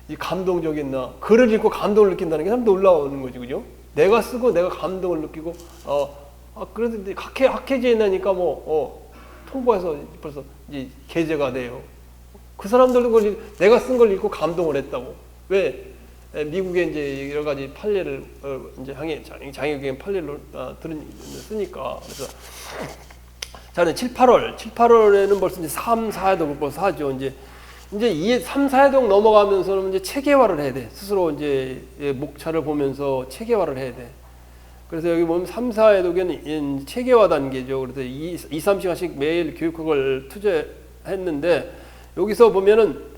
이 감동적인 글을 읽고 감동을 느낀다는 게 참 놀라운 거지, 그죠? 내가 쓰고 내가 감동을 느끼고, 그래도 이제 학회지에 내니까 통보해서 벌써 이제 게재가 돼요. 그 사람들도 그걸 내가 쓴 걸 읽고 감동을 했다고. 왜? 미국에 이제 여러 가지 판례를 이제 장애우경 판례를 쓰니까. 그래서 자, 7, 8월에는 벌써 이제 3, 4회독을 벌써 하죠. 이제 3, 4회독 넘어가면서는 이제 체계화를 해야 돼. 스스로 이제 목차를 보면서 체계화를 해야 돼. 그래서 여기 보면 3, 4회독에는 체계화 단계죠. 그래서 2, 3시간씩 매일 교육학을 투자했는데, 여기서 보면은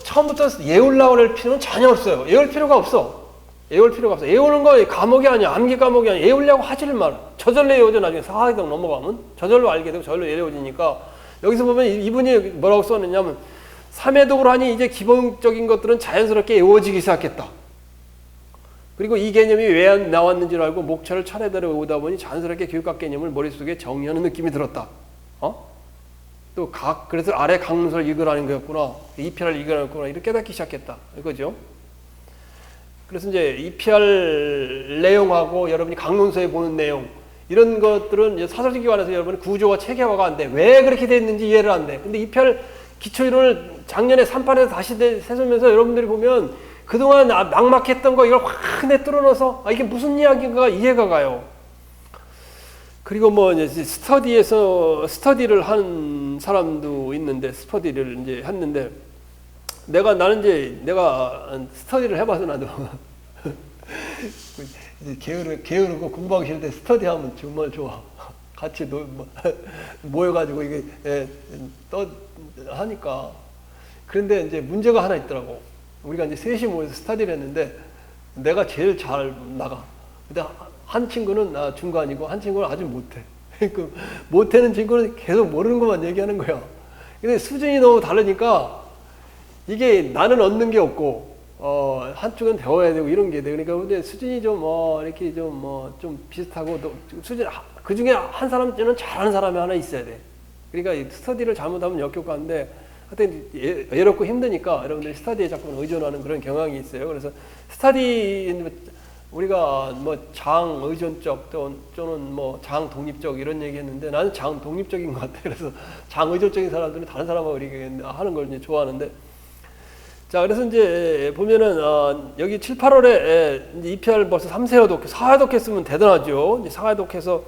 처음부터 예우려고 할 필요는 전혀 없어요. 예울 필요가 없어. 예우는 거 과목이 아니야. 암기 과목이 아니야. 예우려고 하지를 마라. 저절로 예우죠. 나중에 4회독 넘어가면 저절로 알게 되고 저절로 예우지니까. 여기서 보면 이분이 뭐라고 써놨냐면 3회독으로 하니 이제 기본적인 것들은 자연스럽게 외워지기 시작했다. 그리고 이 개념이 왜 나왔는지를 알고 목차를 차례대로 외우다 보니 자연스럽게 교육학 개념을 머릿속에 정리하는 느낌이 들었다. 그래서 아래 강문서를 읽으라는 거였구나. EPR을 읽으라는 거구나. 이렇게 깨닫기 시작했다. 이거죠. 그래서 이제 EPR 내용하고 여러분이 강문서에 보는 내용, 이런 것들은 이제 사설적 기관에서 여러분이 구조와 체계화가 안 돼. 왜 그렇게 됐는지 이해를 안 돼. 근데 EPR 기초이론을 작년에 3판에서 다시 세우면서 여러분들이 보면 그동안 막막했던 거 이걸 확 뚫어넣어서 이게 무슨 이야기인가 이해가 가요. 그리고 이제 스터디를 한 사람도 있는데, 스터디를 이제 했는데, 내가 스터디를 해봐서 나도 게으르고 공부하기 싫을 때 스터디하면 정말 좋아. 같이 모여가지고 이게 하니까. 그런데 이제 문제가 하나 있더라고. 우리가 이제 셋이 모여서 스터디를 했는데 내가 제일 잘 나가. 근데 한 친구는 중간이고 한 친구는 아주 못해. 그 못하는 친구는 계속 모르는 것만 얘기하는 거야. 근데 수준이 너무 다르니까 이게 나는 얻는 게 없고 한쪽은 배워야 되고 이런 게 돼. 그러니까 근데 수준이 좀 이렇게 좀 비슷하고 또 수준 그 중에 한 사람은 잘하는 사람이 하나 있어야 돼. 그러니까 스터디를 잘못하면 역효과인데 하여튼 외롭고 힘드니까 여러분들이 스터디에 자꾸 의존하는 그런 경향이 있어요. 그래서 스터디 우리가 장의존적 또는 장 독립적 이런 얘기 했는데 나는 장 독립적인 것 같아. 그래서 장 의존적인 사람들은 다른 사람하고 이렇게 하는 걸 이제 좋아하는데, 자, 그래서 이제 보면은 여기 7, 8월에 이제 EPR 벌써 3회독, 4회독 했으면 대단하죠. 이제 4회독 해서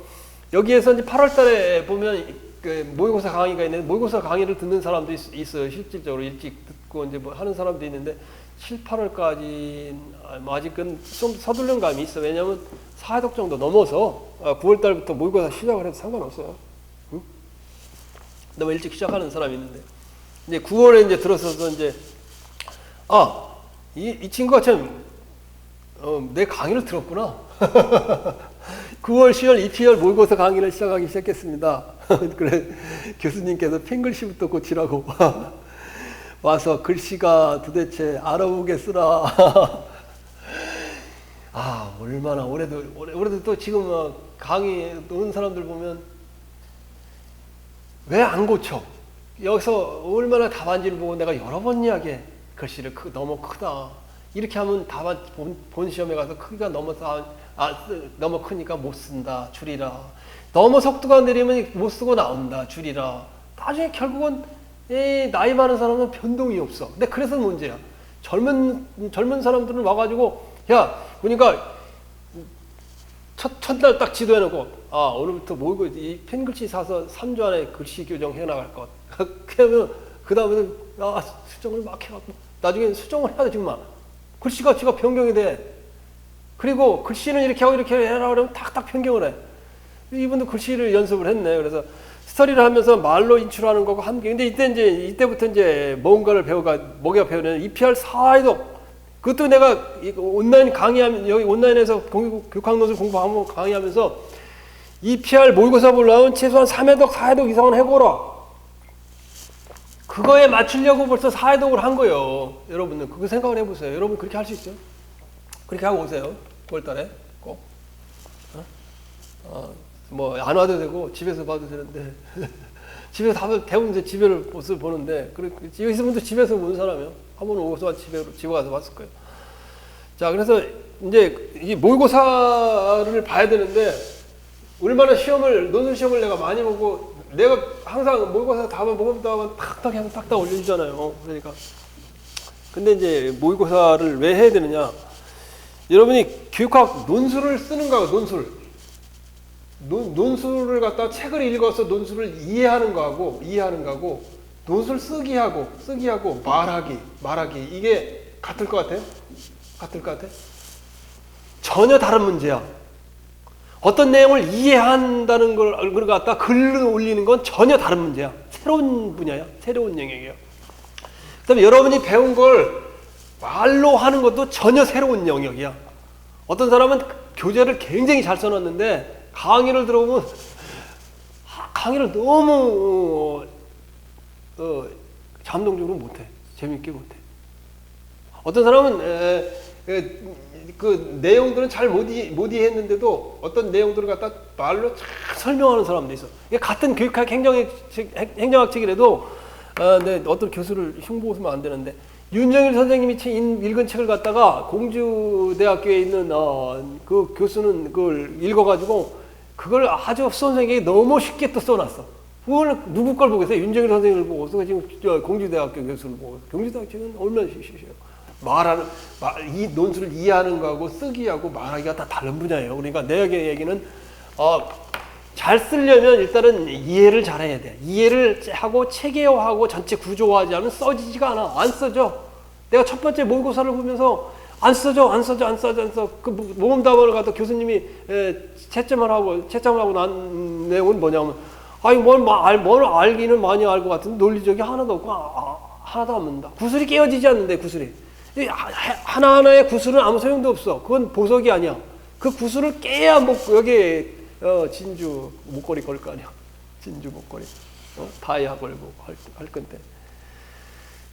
여기에서 이제 8월 달에 보면 그 모의고사 강의가 있는데, 모의고사 강의를 듣는 사람도 있어요. 실질적으로 일찍 듣고 이제 하는 사람도 있는데 7, 8월까지 아직은 좀 서두른 감이 있어. 왜냐하면 4회독 정도 넘어서 9월 달부터 모의고사 시작을 해도 상관없어요. 응? 너무 일찍 시작하는 사람이 있는데, 이제 9월에 이제 들어서서 이제 이 친구가 참 내 강의를 들었구나. 9월, 10월, EPR 모의고사 강의를 시작하기 시작했습니다. 그래 교수님께서 펜글씨부터 고치라고 와서 글씨가 도대체 알아보게 쓰라. 얼마나 올해도 또 지금 강의 오는 사람들 보면 왜 안 고쳐? 여기서 얼마나 답안지를 보고 내가 여러 번 이야기해. 글씨를 너무 크다. 이렇게 하면 답안 본 시험에 가서 크기가 너무 크니까 못 쓴다. 줄이라. 너무 속도가 느리면 못 쓰고 나온다. 줄이라. 나중에 결국은 나이 많은 사람은 변동이 없어. 근데 그래서 문제야. 젊은 사람들은 와가지고 보니까 첫날 딱 지도해놓고 오늘부터 이 펜글씨 사서 3주 안에 글씨 교정 해나갈 것. 그러면 그 다음에는 수정을 막 해갖고 나중에 수정을 해야 돼. 정말 글씨가 변경이 돼. 그리고 글씨는 이렇게 하고 이렇게 해라 그러면 탁탁 변경을 해. 이분도 글씨를 연습을 했네. 그래서 스터디를 하면서 말로 인출하는 거고 함께. 근데 이때부터 이제 뭔가를 뭐가 배우냐면 EPR 4회독. 그것도 내가 온라인 강의하면, 여기 온라인에서 교육학 노트를 공부하고 강의하면서 EPR 모의고사 보려면 최소한 3회독, 4회독 이상은 해보라. 그거에 맞추려고 벌써 4회독을 한 거예요. 여러분들 그거 생각을 해보세요. 여러분 그렇게 할 수 있어요? 그렇게 하고 오세요. 9월달에 꼭. 안 와도 되고 집에서 봐도 되는데 집에서 대부분 이제 집에를 모습을 보는데, 여기 있으면 또 집에서 본 사람이에요. 한번 오고서 집에 가서 봤을 거예요. 자, 그래서 이제 이 모의고사를 봐야 되는데, 얼마나 논술 시험을 내가 많이 보고, 내가 항상 모의고사 답을 보면 딱딱 올려주잖아요. 그러니까. 근데 이제 모의고사를 왜 해야 되느냐? 여러분이 교육학 논술을 쓰는 거하고 논술을 갖다 책을 읽어서 논술을 이해하는 거하고 논술 쓰기 하고 말하기 이게 같을 것 같아요? 같을 것 같아? 전혀 다른 문제야. 어떤 내용을 이해한다는 걸 갖다 글로 올리는 건 전혀 다른 문제야. 새로운 분야야. 새로운 영역이야. 그다음에 여러분이 배운 걸 말로 하는 것도 전혀 새로운 영역이야. 어떤 사람은 교재를 굉장히 잘 써놨는데 강의를 들어보면 강의를 너무 감동적으로 못해. 재밌게 못해. 어떤 사람은 그 내용들은 잘 못 이해했는데도 어떤 내용들을 갖다 말로 잘 설명하는 사람도 있어. 같은 교육학 행정학책이라도 네, 어떤 교수를 흉보면 안 되는데 윤정일 선생님이 읽은 책을 갖다가 공주대학교에 있는 그 교수는 그걸 읽어가지고 그걸 아주 수험생에게 너무 쉽게 또 써놨어. 그걸 누구 걸 보겠어요? 윤정일 선생님을 보고서 지금 공주대학교 교수를 보고. 공주대학교는 얼마나 쉬워요. 이 논술을 이해하는 거하고 쓰기하고 말하기가 다 다른 분야예요. 그러니까 내 얘기는 잘 쓰려면 일단은 이해를 잘해야 돼. 이해를 하고 체계화하고 전체 구조화하지 않으면 써지지가 않아. 안 써져. 내가 첫 번째 모의고사를 보면서 안 써져. 그 모험답안을 갖다 교수님이 채점을 하고 난 내용은 뭐냐면, 뭘 알기는 많이 알 것 같은데 논리적이 하나도 없고 하나도 안 묻는다. 구슬이 깨어지지 않는데 구슬이. 하나하나의 구슬은 아무 소용도 없어. 그건 보석이 아니야. 그 구슬을 깨야 여기에 진주 목걸이 걸 거 아니야. 진주 목걸이. 다이아 걸고 할 건데.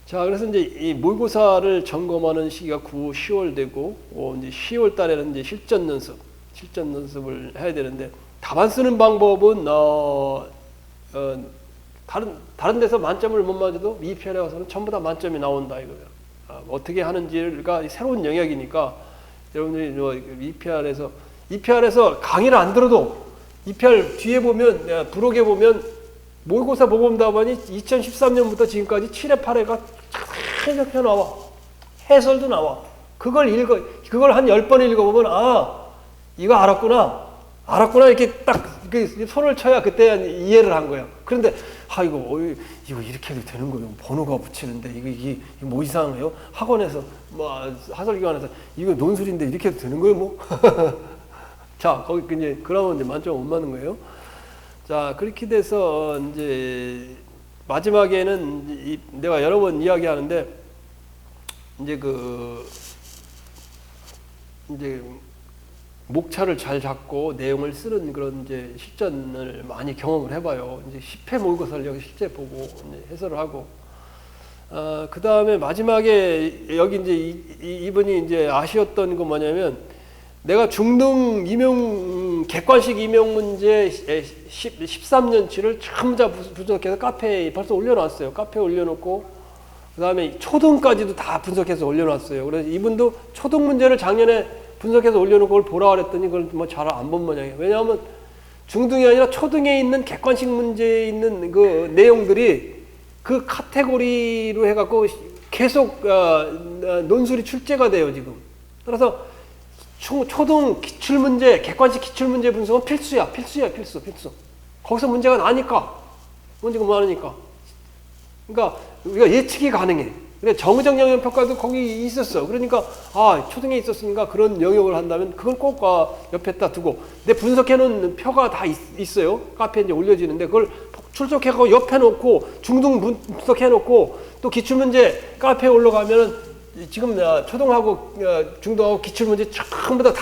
자, 그래서 이제 이 모의고사를 점검하는 시기가 9, 10월 되고, 이제 10월 달에는 이제 실전 연습을 해야 되는데, 답안 쓰는 방법은, 다른 데서 만점을 못 맞아도 EPR에 와서는 전부 다 만점이 나온다, 이거예요. 어떻게 하는지가 새로운 영역이니까, 여러분들이 EPR에서 강의를 안 들어도, EPR 뒤에 보면, 부록에 보면, 모의고사 모범답안이 2013년부터 지금까지 7회, 8회가 해석해 나와. 해설도 나와. 그걸 한 10번 읽어보면, 이거 알았구나, 이렇게 딱, 손을 쳐야 그때 이해를 한 거야. 그런데, 이거 이렇게 해도 되는 거예요. 번호가 붙이는데, 이게 뭐 이상해요? 학원에서, 하설기관에서, 이거 논술인데 이렇게 해도 되는 거예요, 자, 그러면 이제 만점 못 맞는 거예요. 자, 그렇게 돼서, 이제, 마지막에는, 내가 여러 번 이야기하는데, 이제 목차를 잘 잡고 내용을 쓰는 그런 이제 실전을 많이 경험을 해봐요. 이제 10회 모의고사를 여기 실제 보고, 이제 해설을 하고, 그 다음에 마지막에, 여기 이제 이분이 이제 아쉬웠던 건 뭐냐면, 내가 중등 객관식 임용 문제 13년치를 전부 다 분석해서 카페에 벌써 올려놨어요. 카페에 올려놓고, 그 다음에 초등까지도 다 분석해서 올려놨어요. 그래서 이분도 초등 문제를 작년에 분석해서 올려놓고 그걸 보라 그랬더니 그걸 잘 안 본 모양이에요. 왜냐하면 중등이 아니라 초등에 있는 객관식 문제에 있는 그 내용들이 그 카테고리로 해갖고 계속 논술이 출제가 돼요, 지금. 그래서 초등 기출문제, 객관식 기출문제 분석은 필수야. 필수. 거기서 문제가 나니까. 문제가 많으니까. 그러니까 우리가 예측이 가능해. 그러니까 정의적 영역 평가도 거기 있었어. 그러니까 초등에 있었으니까 그런 영역을 한다면 그걸 꼭 옆에다 두고, 내 분석해놓은 표가 다 있어요. 카페에 이제 올려지는데 그걸 출석해서 옆에 놓고 중등 분석해놓고 또 기출문제 카페에 올라가면은 지금 초등하고 중등하고 기출문제 전부 다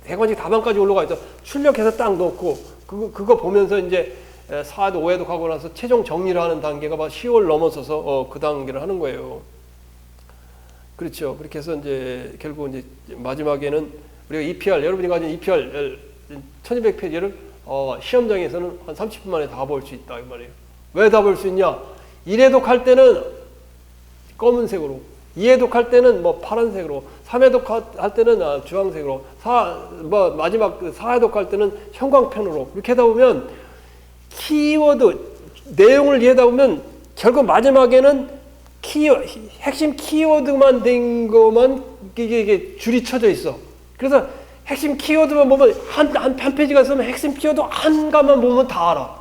객관식 답안까지 올라가 있어. 출력해서 딱 넣고 그거 보면서 이제 4회도 5회도 가고 나서 최종 정리를 하는 단계가 10월 넘어서서 그 단계를 하는 거예요. 그렇죠. 그렇게 해서 이제 결국 이제 마지막에는 우리가 EPR, 여러분이 가진 EPR 1200페이지를 시험장에서는 한 30분 만에 다 볼 수 있다 이 말이에요. 왜 다 볼 수 있냐? 1회독할 때는 검은색으로, 2회독할 때는 뭐 파란색으로, 3회독할 때는 주황색으로, 마지막 4회독할 때는 형광펜으로 이렇게 하다 보면 키워드 내용을 이해하다 보면 결국 마지막에는 핵심 키워드만 된 것만 이게 줄이 쳐져 있어. 그래서 핵심 키워드만 보면 한 페이지가 있으면 핵심 키워드 한 가만 보면 다 알아.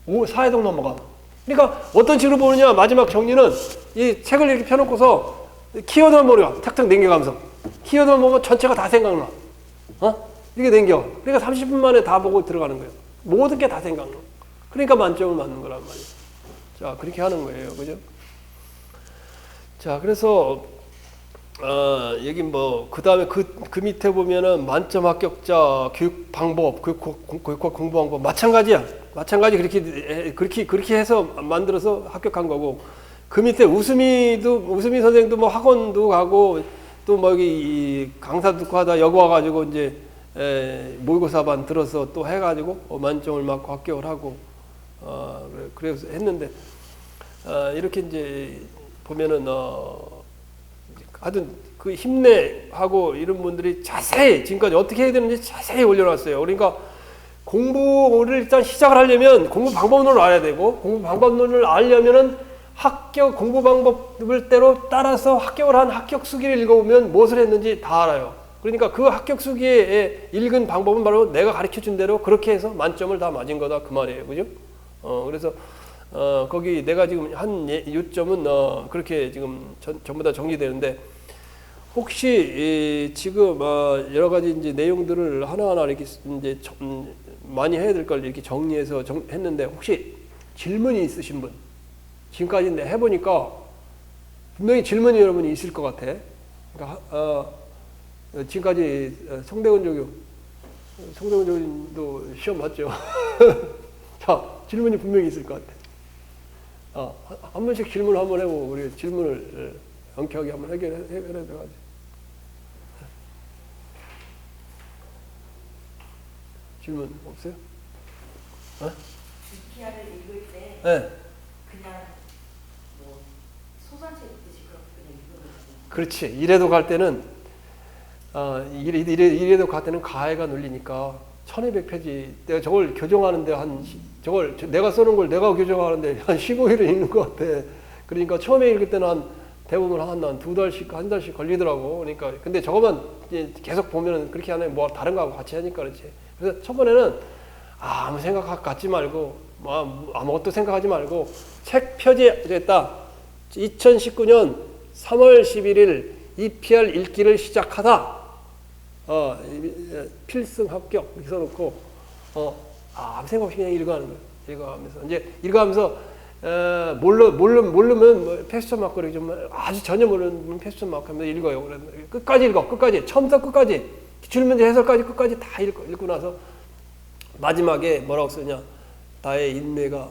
4회독 넘어가. 그러니까 어떤 식으로 보느냐, 마지막 정리는 이 책을 이렇게 펴놓고서 키워드만 보려. 탁탁 남겨가면서. 키워드만 보면 전체가 다 생각나. 이렇게 남겨. 그러니까 30분 만에 다 보고 들어가는 거예요. 모든 게 다 생각나. 그러니까 만점을 맞는 거란 말이에요. 자, 그렇게 하는 거예요. 그죠? 자, 그래서, 여기 뭐, 그 다음에 그 밑에 보면은 만점 합격자 교육 방법, 교육 공부 방법, 마찬가지야. 마찬가지 그렇게 해서 만들어서 합격한 거고, 그 밑에 우수미 선생도 뭐 학원도 가고, 또 뭐 여기 강사 듣고 하다 여기 와가지고 이제, 모의고사반 들어서 또 해가지고 만점을 맞고 합격을 하고, 그래서 했는데, 이렇게 이제 보면은, 하여튼 그 힘내하고 이런 분들이 자세히 지금까지 어떻게 해야 되는지 자세히 올려놨어요. 그러니까 공부를 일단 시작을 하려면 공부 방법론을 알아야 되고, 공부 방법론을 알려면은 공부 방법을 대로 따라서 합격을 한 합격 수기를 읽어보면 무엇을 했는지 다 알아요. 그러니까 그 합격 수기에 읽은 방법은 바로 내가 가르쳐 준 대로 그렇게 해서 만점을 다 맞은 거다 그 말이에요. 그죠? 그래서 거기 내가 지금 한 요점은 그렇게 지금 전부 다 정리되는데, 혹시 지금 여러 가지 이제 내용들을 하나하나 이렇게 이제 많이 해야 될 걸 이렇게 정리해서 했는데, 혹시 질문이 있으신 분, 지금까지 해보니까 분명히 질문이 여러분이 있을 것 같아. 그러니까 지금까지 송대근 조교도 시험 봤죠. 자, 질문이 분명히 있을 것 같아. 한 번씩 질문을 한번 해보고 우리 질문을 엄격하게 한번 해결해 들어가지. 질문 없어요? 주기하를 읽을 때 네. 그냥 뭐 소설책 읽듯이 그렇게 읽는 거죠. 그렇지. 이래도 갈 때는 이래도 갈 때는 가해가 눌리니까 1200페이지 내가 저걸 교정하는데 저걸 내가 써놓은 걸 내가 교정하는데 한 15일을 읽는 것 같아. 그러니까 처음에 읽을 때는 대부분 한 2달씩 한 달씩 걸리더라고. 그러니까 근데 저거만 이제 계속 보면은 그렇게 하네. 뭐 다른 거하고 같이 하니까 그렇지. 그래서 첫 번에는 아무 생각 갖지 말고 아무것도 생각하지 말고 책 표지에 됐다. 2019년 3월 11일 EPR 읽기를 시작하다. 필승 합격 이렇게 써놓고 아무 생각 없이 그냥 읽어가는 거예요. 읽어가면서 이제 읽어가면서 모르면 뭐 패스점 맞고 이렇게 좀 아주 전혀 모르는 패스점 맞고 하면서 읽어요. 그래서 끝까지 읽어. 끝까지 처음부터 끝까지 줄문제 해설까지 끝까지 다 읽고 나서 마지막에 뭐라고 쓰냐, 나의 인내가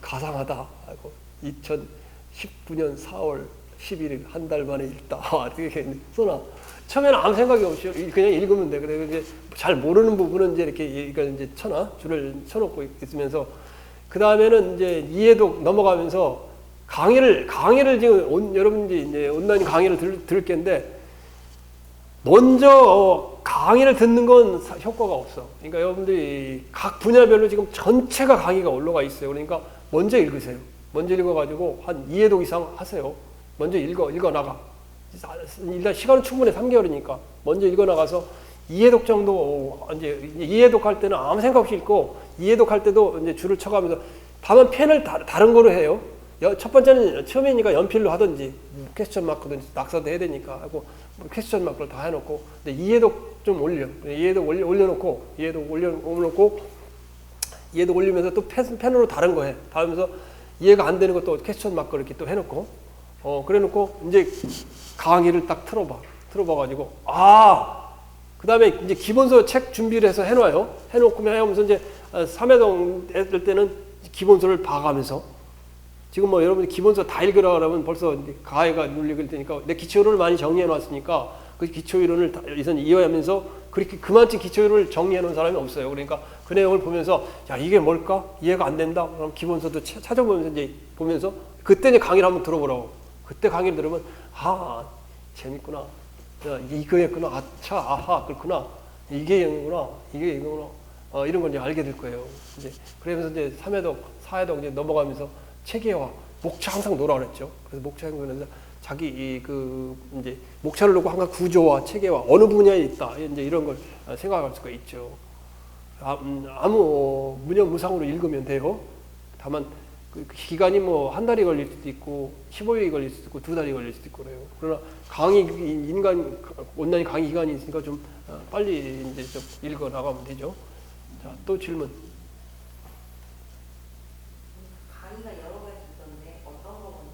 가상하다 하고 2019년 4월 11일 한 달 만에 읽다 이렇게 써놔. 처음에는 아무 생각이 없이 그냥 읽으면 돼. 그래 이제 잘 모르는 부분은 이제 이렇게 이걸 이제 줄을 쳐놓고 있으면서 그 다음에는 이제 이해독 넘어가면서 강의를 지금 여러분들이 이제 온라인 강의를 들을 텐데, 먼저 강의를 듣는 건 효과가 없어. 그러니까 여러분들이 각 분야별로 지금 전체가 강의가 올라가 있어요. 그러니까 먼저 읽으세요. 먼저 읽어가지고 한 2회독 이상 하세요. 먼저 읽어나가. 일단 시간은 충분해. 3개월이니까. 먼저 읽어나가서 2회독 정도, 이제 2회독 할 때는 아무 생각 없이 읽고, 2회독 할 때도 이제 줄을 쳐가면서, 다만 펜을 다른 거로 해요. 첫 번째는 처음이니까 연필로 하든지, 퀘스천 마크든지, 낙서도 해야 되니까 하고, 퀘스천 마크를 다 해놓고, 근데 2회독 좀 올려. 2회독 올려놓고, 2회독 올리면서 또 펜으로 다른 거 해. 하면서 이해가 안 되는 것도 퀘스천 마크 이렇게 또 해놓고, 그래 놓고, 이제 강의를 딱 틀어봐가지고, 그 다음에 이제 기본서 책 준비를 해서 해놔요. 해놓고 하면서 이제 3회독 했을 때는 기본서를 봐가면서, 지금 뭐 여러분이 기본서 다 읽으라 그러면 벌써 가해가 눌리게 될 테니까 내 기초를 많이 정리해 놨으니까 그 기초 이론을 이선 이해하면서 그렇게 그만큼 기초 이론을 정리해 놓은 사람이 없어요. 그러니까 그 내용을 보면서 야 이게 뭘까 이해가 안 된다. 그럼 기본서도 찾아보면서 이제 보면서 그때 이제 강의를 한번 들어보라고. 그때 강의를 들으면 아 재밌구나. 야, 이거였구나. 아차 아하 그렇구나. 이게 이거구나. 이게 이거구나. 이런 걸 이제 알게 될 거예요. 이제 그러면서 이제 3회독, 4회독 이제 넘어가면서 체계화, 목차 항상 놓으라 그랬죠. 그래서 목차 행동에서 자기 이제 목차를 놓고 항상 구조와 체계화 어느 분야에 있다. 이제 이런 걸 생각할 수가 있죠. 아무 무념무상으로 읽으면 돼요. 다만 그 기간이 뭐 한 달이 걸릴 수도 있고 15일이 걸릴 수도 있고 2달이 걸릴 수도 있고 그래요. 그러나 온라인 강의 기간이 있으니까 좀 빨리 이제 좀 읽어 나가면 되죠. 자, 또 질문. 강의가 여러 가지 있던데 어떤 거 먼저?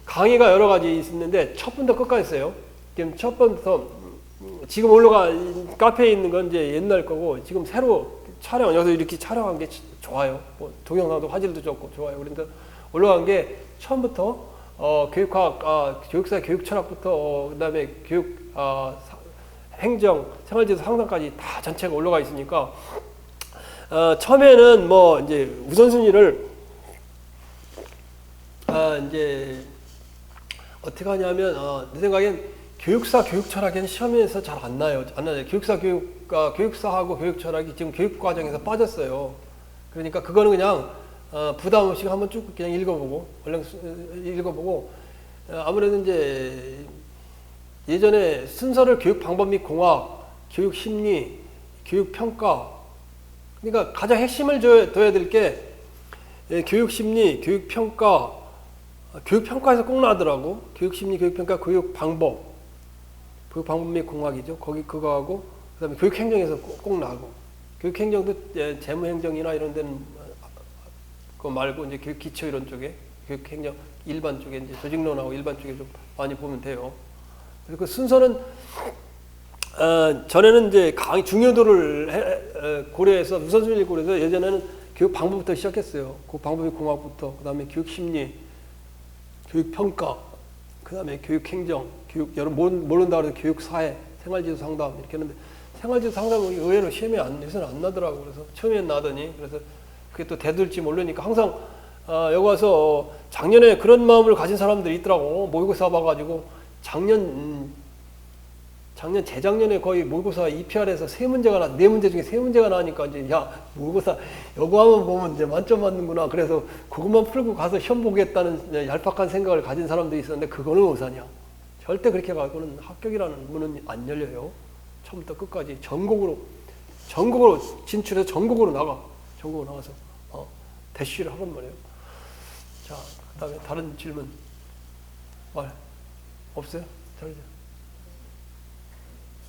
강의가 여러 가지 있는데 첫 번부터 끝까지 있어요. 지금 첫 번부터 지금 올라가 카페에 있는 건 이제 옛날 거고 지금 새로 촬영 여기서 이렇게 촬영한 게 좋아요. 뭐 동영상도 화질도 좋고 좋아요. 그런데 올라간 게 처음부터 교육학, 교육사 교육철학부터 그다음에 교육 행정, 생활지도 상담까지 다 전체가 올라가 있으니까 처음에는 뭐 이제 우선순위를 이제 어떻게 하냐면 내 생각엔 교육사 교육철학에는 시험에서 잘 안 나요. 안 나요. 교육사하고 교육철학이 지금 교육 과정에서 빠졌어요. 그러니까 그거는 그냥 부담 없이 한번 쭉 그냥 읽어보고 아무래도 이제 예전에 순서를 교육 방법 및 공학, 교육 심리, 교육 평가 그러니까 가장 핵심을 둬야 될 게 교육 심리, 교육 평가, 교육 평가에서 꼭 나더라고. 교육 심리, 교육 평가, 교육 방법 및 공학이죠. 거기 그거하고 그다음에 교육 행정에서 꼭 나고 교육 행정도 재무 행정이나 이런 데는 그거 말고 이제 교육 기초 이런 쪽에 교육 행정 일반 쪽에 이제 조직론하고 일반 쪽에 좀 많이 보면 돼요. 그리고 그 순서는 전에는 이제 강의 중요도를 고려해서 우선순위를 고려해서 예전에는 교육 방법부터 시작했어요. 그 방법의 공학부터 그다음에 교육 심리, 교육 평가, 그다음에 교육 행정, 교육 여러 모른다 그래서 교육 사회, 생활지도 상담 이렇게 했는데 생활지도 상담은 의외로 시험에 요새는 안 나더라고. 그래서 처음엔 나더니 그래서 그게 또 대들지 모르니까 항상 여기 와서 작년에 그런 마음을 가진 사람들이 있더라고. 모의고사 봐가지고 재작년에 거의 모의고사 EPR에서 네 문제 중에 세 문제가 나니까 이제 야 모의고사 이거 한번 보면 이제 만점 받는구나. 그래서 그것만 풀고 가서 시험 보겠다는 얄팍한 생각을 가진 사람들이 있었는데 그거는 오산이야. 절대 그렇게 가고는 합격이라는 문은 안 열려요. 처음부터 끝까지 전국으로 진출해서 전국으로 나가서 대시를 하란 말이에요. 자, 그다음에 다른 질문 없어요? 잘하죠.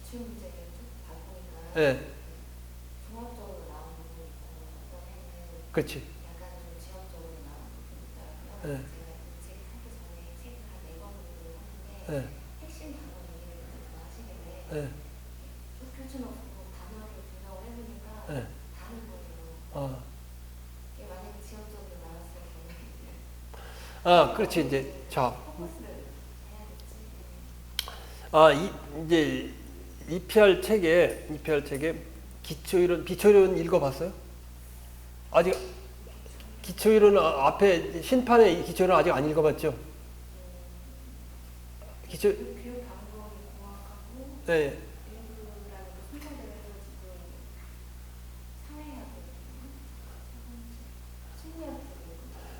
기출 문제를 쭉 봐보니까 네. 종합적으로 나오는 부분이 있고 어떤 애는 그렇지. 약간 좀 지역적으로 나오는 부분이 있더라고요. 네. 제가 이 책 하기 전에 책을 한 4권을 했는데 네. 핵심 단어 얘기를 좀 하시길래 네. 표준어로 단어를 분석을 해보니까 네. 다른 거예요. 아. 이게 만약에 지역적으로 나왔을 그렇지 이제 자. 포커스를 해야겠지. 이제 EPR 책에 기초이론 읽어봤어요? 아직 기초이론 앞에 신판의 기초이론 아직 안 읽어봤죠? 교육 방법이 공학하고 네. 교육이라는 그 순서대로 지금 사회학을 심리학을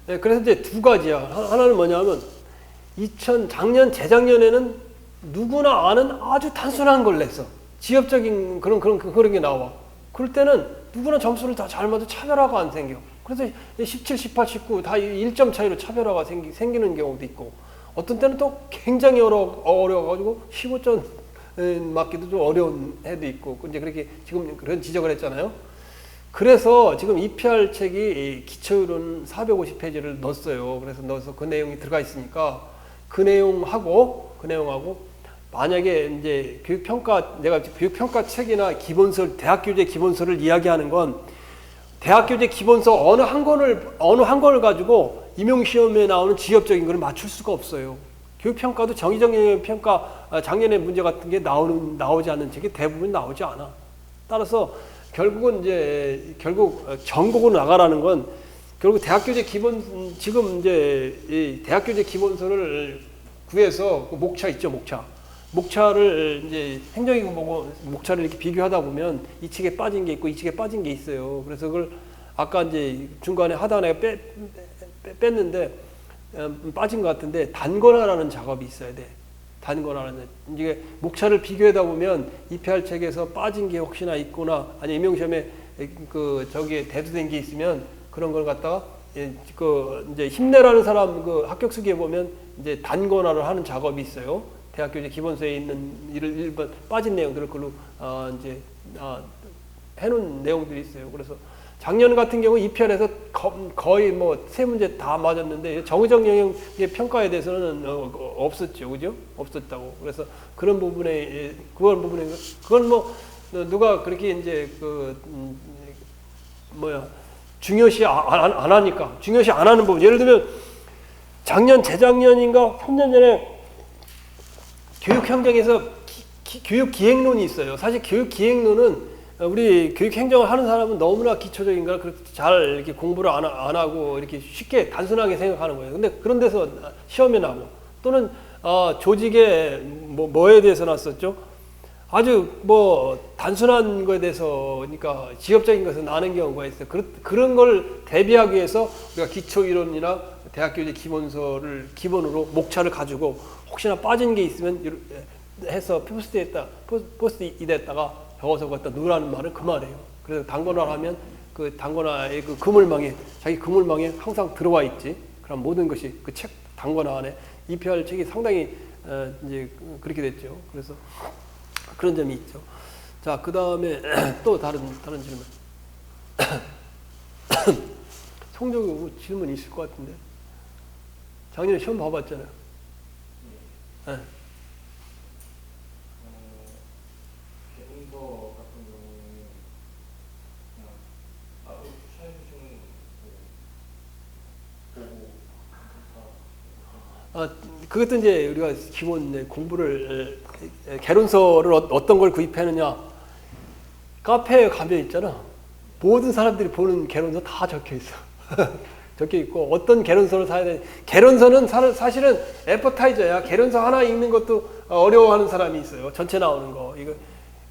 네, 그래서 이제 두 가지야. 하나는 뭐냐면 재작년에는 누구나 아는 아주 단순한 걸 냈어. 지엽적인 그런 게 나와. 그럴 때는 누구나 점수를 다 잘 맞아 차별화가 안 생겨. 그래서 17, 18, 19 다 1점 차이로 차별화가 생기는 경우도 있고 어떤 때는 또 굉장히 어려워가지고 15점 맞기도 좀 어려운 해도 있고 이제 그렇게 지금 그런 지적을 했잖아요. 그래서 지금 EPR 책이 기초이론 450페이지를 넣었어요. 그래서 넣어서 그 내용이 들어가 있으니까 그 내용하고 만약에 이제 내가 교육평가 책이나 기본서, 대학교재 기본서를 이야기하는 건 대학교재 기본서 어느 한 권을 가지고 임용시험에 나오는 지엽적인 걸 맞출 수가 없어요. 교육평가도 정의적 영역 평가 작년에 문제 같은 게 나오지 않는 책이 대부분 나오지 않아. 따라서 결국은 이제 전국으로 나가라는 건 결국 대학교재 기본 지금 이제 이 대학교재 기본서를 구해서 그 목차 있죠, 목차를 이제 행정이고 뭐고 목차를 이렇게 비교하다 보면 이 책에 빠진 게 있고 이 책에 빠진 게 있어요. 그래서 그걸 아까 이제 중간에 하다가 뺐는데 빠진 것 같은데 단권화라는 작업이 있어야 돼. 단권화라는 이게 목차를 비교하다 보면 입회할 책에서 빠진 게 혹시나 있거나 아니 임용시험에 그 저기에 대두된 게 있으면 그런 걸 갖다가 그 이제 힘내라는 사람 그 합격 수기에 보면 이제 단권화를 하는 작업이 있어요. 대학교 이제 기본서에 있는 일반 빠진 내용들을 그걸로 이제 해놓은 내용들이 있어요. 그래서 작년 같은 경우 입편에서 거의 뭐 세 문제 다 맞았는데 정의적 영역의 평가에 대해서는 없었죠, 그죠? 없었다고. 그래서 그런 부분에 그건 뭐 누가 그렇게 이제 중요시 안 하니까 중요시 안 하는 부분. 예를 들면 작년 재작년인가 3년 전에 교육행정에서 교육기획론이 있어요. 사실 교육기획론은 우리 교육행정을 하는 사람은 너무나 기초적인 걸 그렇게 잘 이렇게 공부를 안 하고 이렇게 쉽게 단순하게 생각하는 거예요. 근데 그런 데서 시험에 나고 또는 조직의 뭐에 대해서 났었죠. 아주 뭐 단순한 거에 대해서 그러니까 지엽적인 것에서 나는 경우가 있어요. 그런 걸 대비하기 위해서 우리가 기초이론이나 대학교 이제 기본서를 기본으로 목차를 가지고 혹시나 빠진 게 있으면 해서 포스트잇에다가 적어서 갖다 넣으라는 말은 그 말이에요. 그래서 단권화를 하면 그 단권화의 그 그물망에 자기 그물망에 항상 들어와 있지. 그럼 모든 것이 그 책 단권화 안에 입혀할 책이 상당히 이제 그렇게 됐죠. 그래서 그런 점이 있죠. 자, 그 다음에 또 다른 질문. 성적이 질문 있을 것 같은데. 작년에 시험 봐봤잖아요. 네. 개문서 같은 경우는 그냥 따로 추천해주시는 보고 그것도 이제 우리가 기본 공부를 개론서를 어떤 걸 구입하느냐. 카페에 가면 있잖아. 모든 사람들이 보는 개론서 다 적혀 있어. 적혀 있고 어떤 개론서를 사야 되는 개론서는 사실은 애퍼타이저야. 개론서 하나 읽는 것도 어려워하는 사람이 있어요. 전체 나오는 거. 이거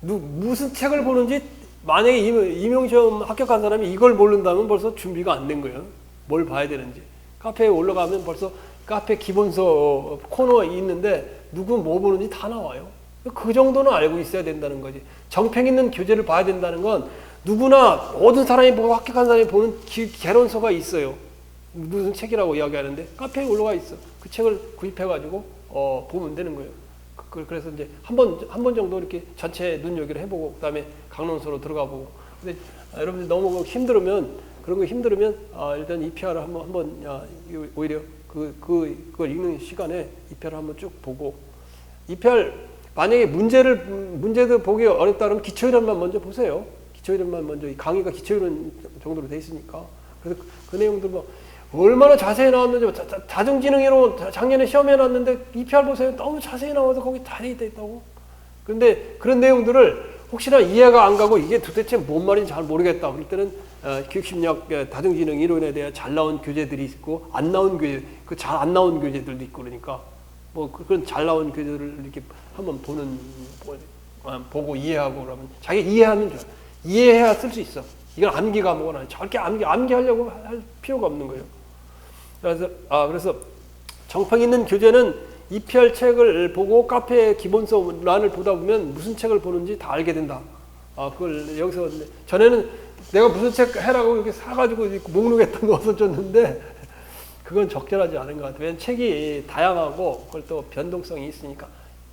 무슨 책을 보는지 만약에 임용시험 합격한 사람이 이걸 모른다면 벌써 준비가 안 된 거예요. 뭘 봐야 되는지. 카페에 올라가면 벌써 카페 기본서 코너에 있는데 누구 뭐 보는지 다 나와요. 그 정도는 알고 있어야 된다는 거지. 정평 있는 교재를 봐야 된다는 건 누구나 모든 사람이 보고 합격한 사람이 보는 개론서가 있어요. 무슨 책이라고 이야기하는데 카페에 올라가 있어. 그 책을 구입해가지고 보면 되는 거예요. 그래서 이제 한 번 정도 이렇게 전체 눈여기를 해보고 그다음에 강론서로 들어가 보고. 근데 여러분들 너무 힘들으면 그런 거 힘들으면 일단 EPR을 한번 오히려 그걸 읽는 시간에 EPR을 한번 쭉 보고 EPR 만약에 문제도 보기 어렵다 그러면 기초이론만 먼저 보세요. 기초이론만 먼저 강의가 기초이론 정도로 돼 있으니까. 그래서 그 내용들 뭐 얼마나 자세히 나왔는지 자정지능이론 작년에 시험에 나왔는데 EPR 보세요. 너무 자세히 나와서 거기 다 돼 있다고. 그런데 그런 내용들을 혹시나 이해가 안 가고 이게 도대체 뭔 말인지 잘 모르겠다. 그럴 때는 교육심리학 다중지능 이론에 대해 잘 나온 교재들이 있고 안 나온 교재, 그 잘 안 나온 교재들도 있고 그러니까 뭐 그런 잘 나온 교재들을 이렇게 한번 보고 이해하고 그러면 자기 이해하면 좋아. 이해해야 쓸 수 있어. 이건 암기 과목은 절대 암기하려고 할 필요가 없는 거예요. 그래서 정평 있는 교재는 EPR 책을 보고 카페 기본서란을 보다 보면 무슨 책을 보는지 다 알게 된다. 그걸 여기서 전에는 내가 무슨 책 해라고 이렇게 사가지고 목록에다 넣어서 줬는데 그건 적절하지 않은 것 같아요. 왜냐면 책이 다양하고 그걸 또 변동성이 있으니까.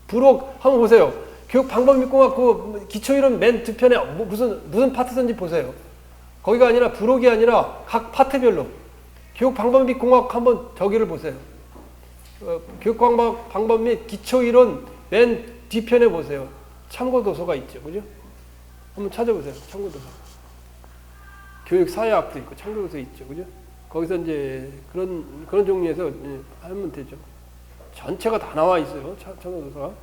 부록 한번 보세요. 교육 방법 및공학 그 기초이론 맨 두 편에 무슨 파트든지 보세요. 거기가 아니라 부록이 아니라 각 파트별로 교육 방법 및 공학 한번 저기를 보세요. 교육 방법 및 기초이론 맨 뒤편에 보세요. 참고 도서가 있죠, 그죠? 한번 찾아보세요. 참고 도서. 교육 사회학도 있고 참고 도서 있죠, 그죠? 거기서 이제 그런 종류에서 하면 되죠. 전체가 다 나와 있어요. 천호도서가.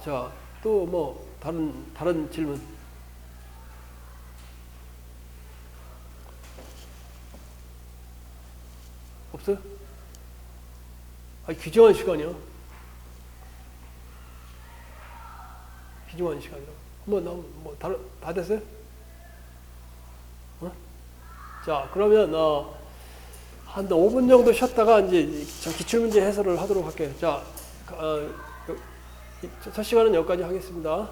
자, 또 뭐 다른 질문. 없어요? 귀중한 시간이요. 귀중한 시간이요. 다 됐어요? 자, 그러면 한 5분 정도 쉬었다가 이제 기출문제 해설을 하도록 할게요. 자, 첫 시간은 여기까지 하겠습니다.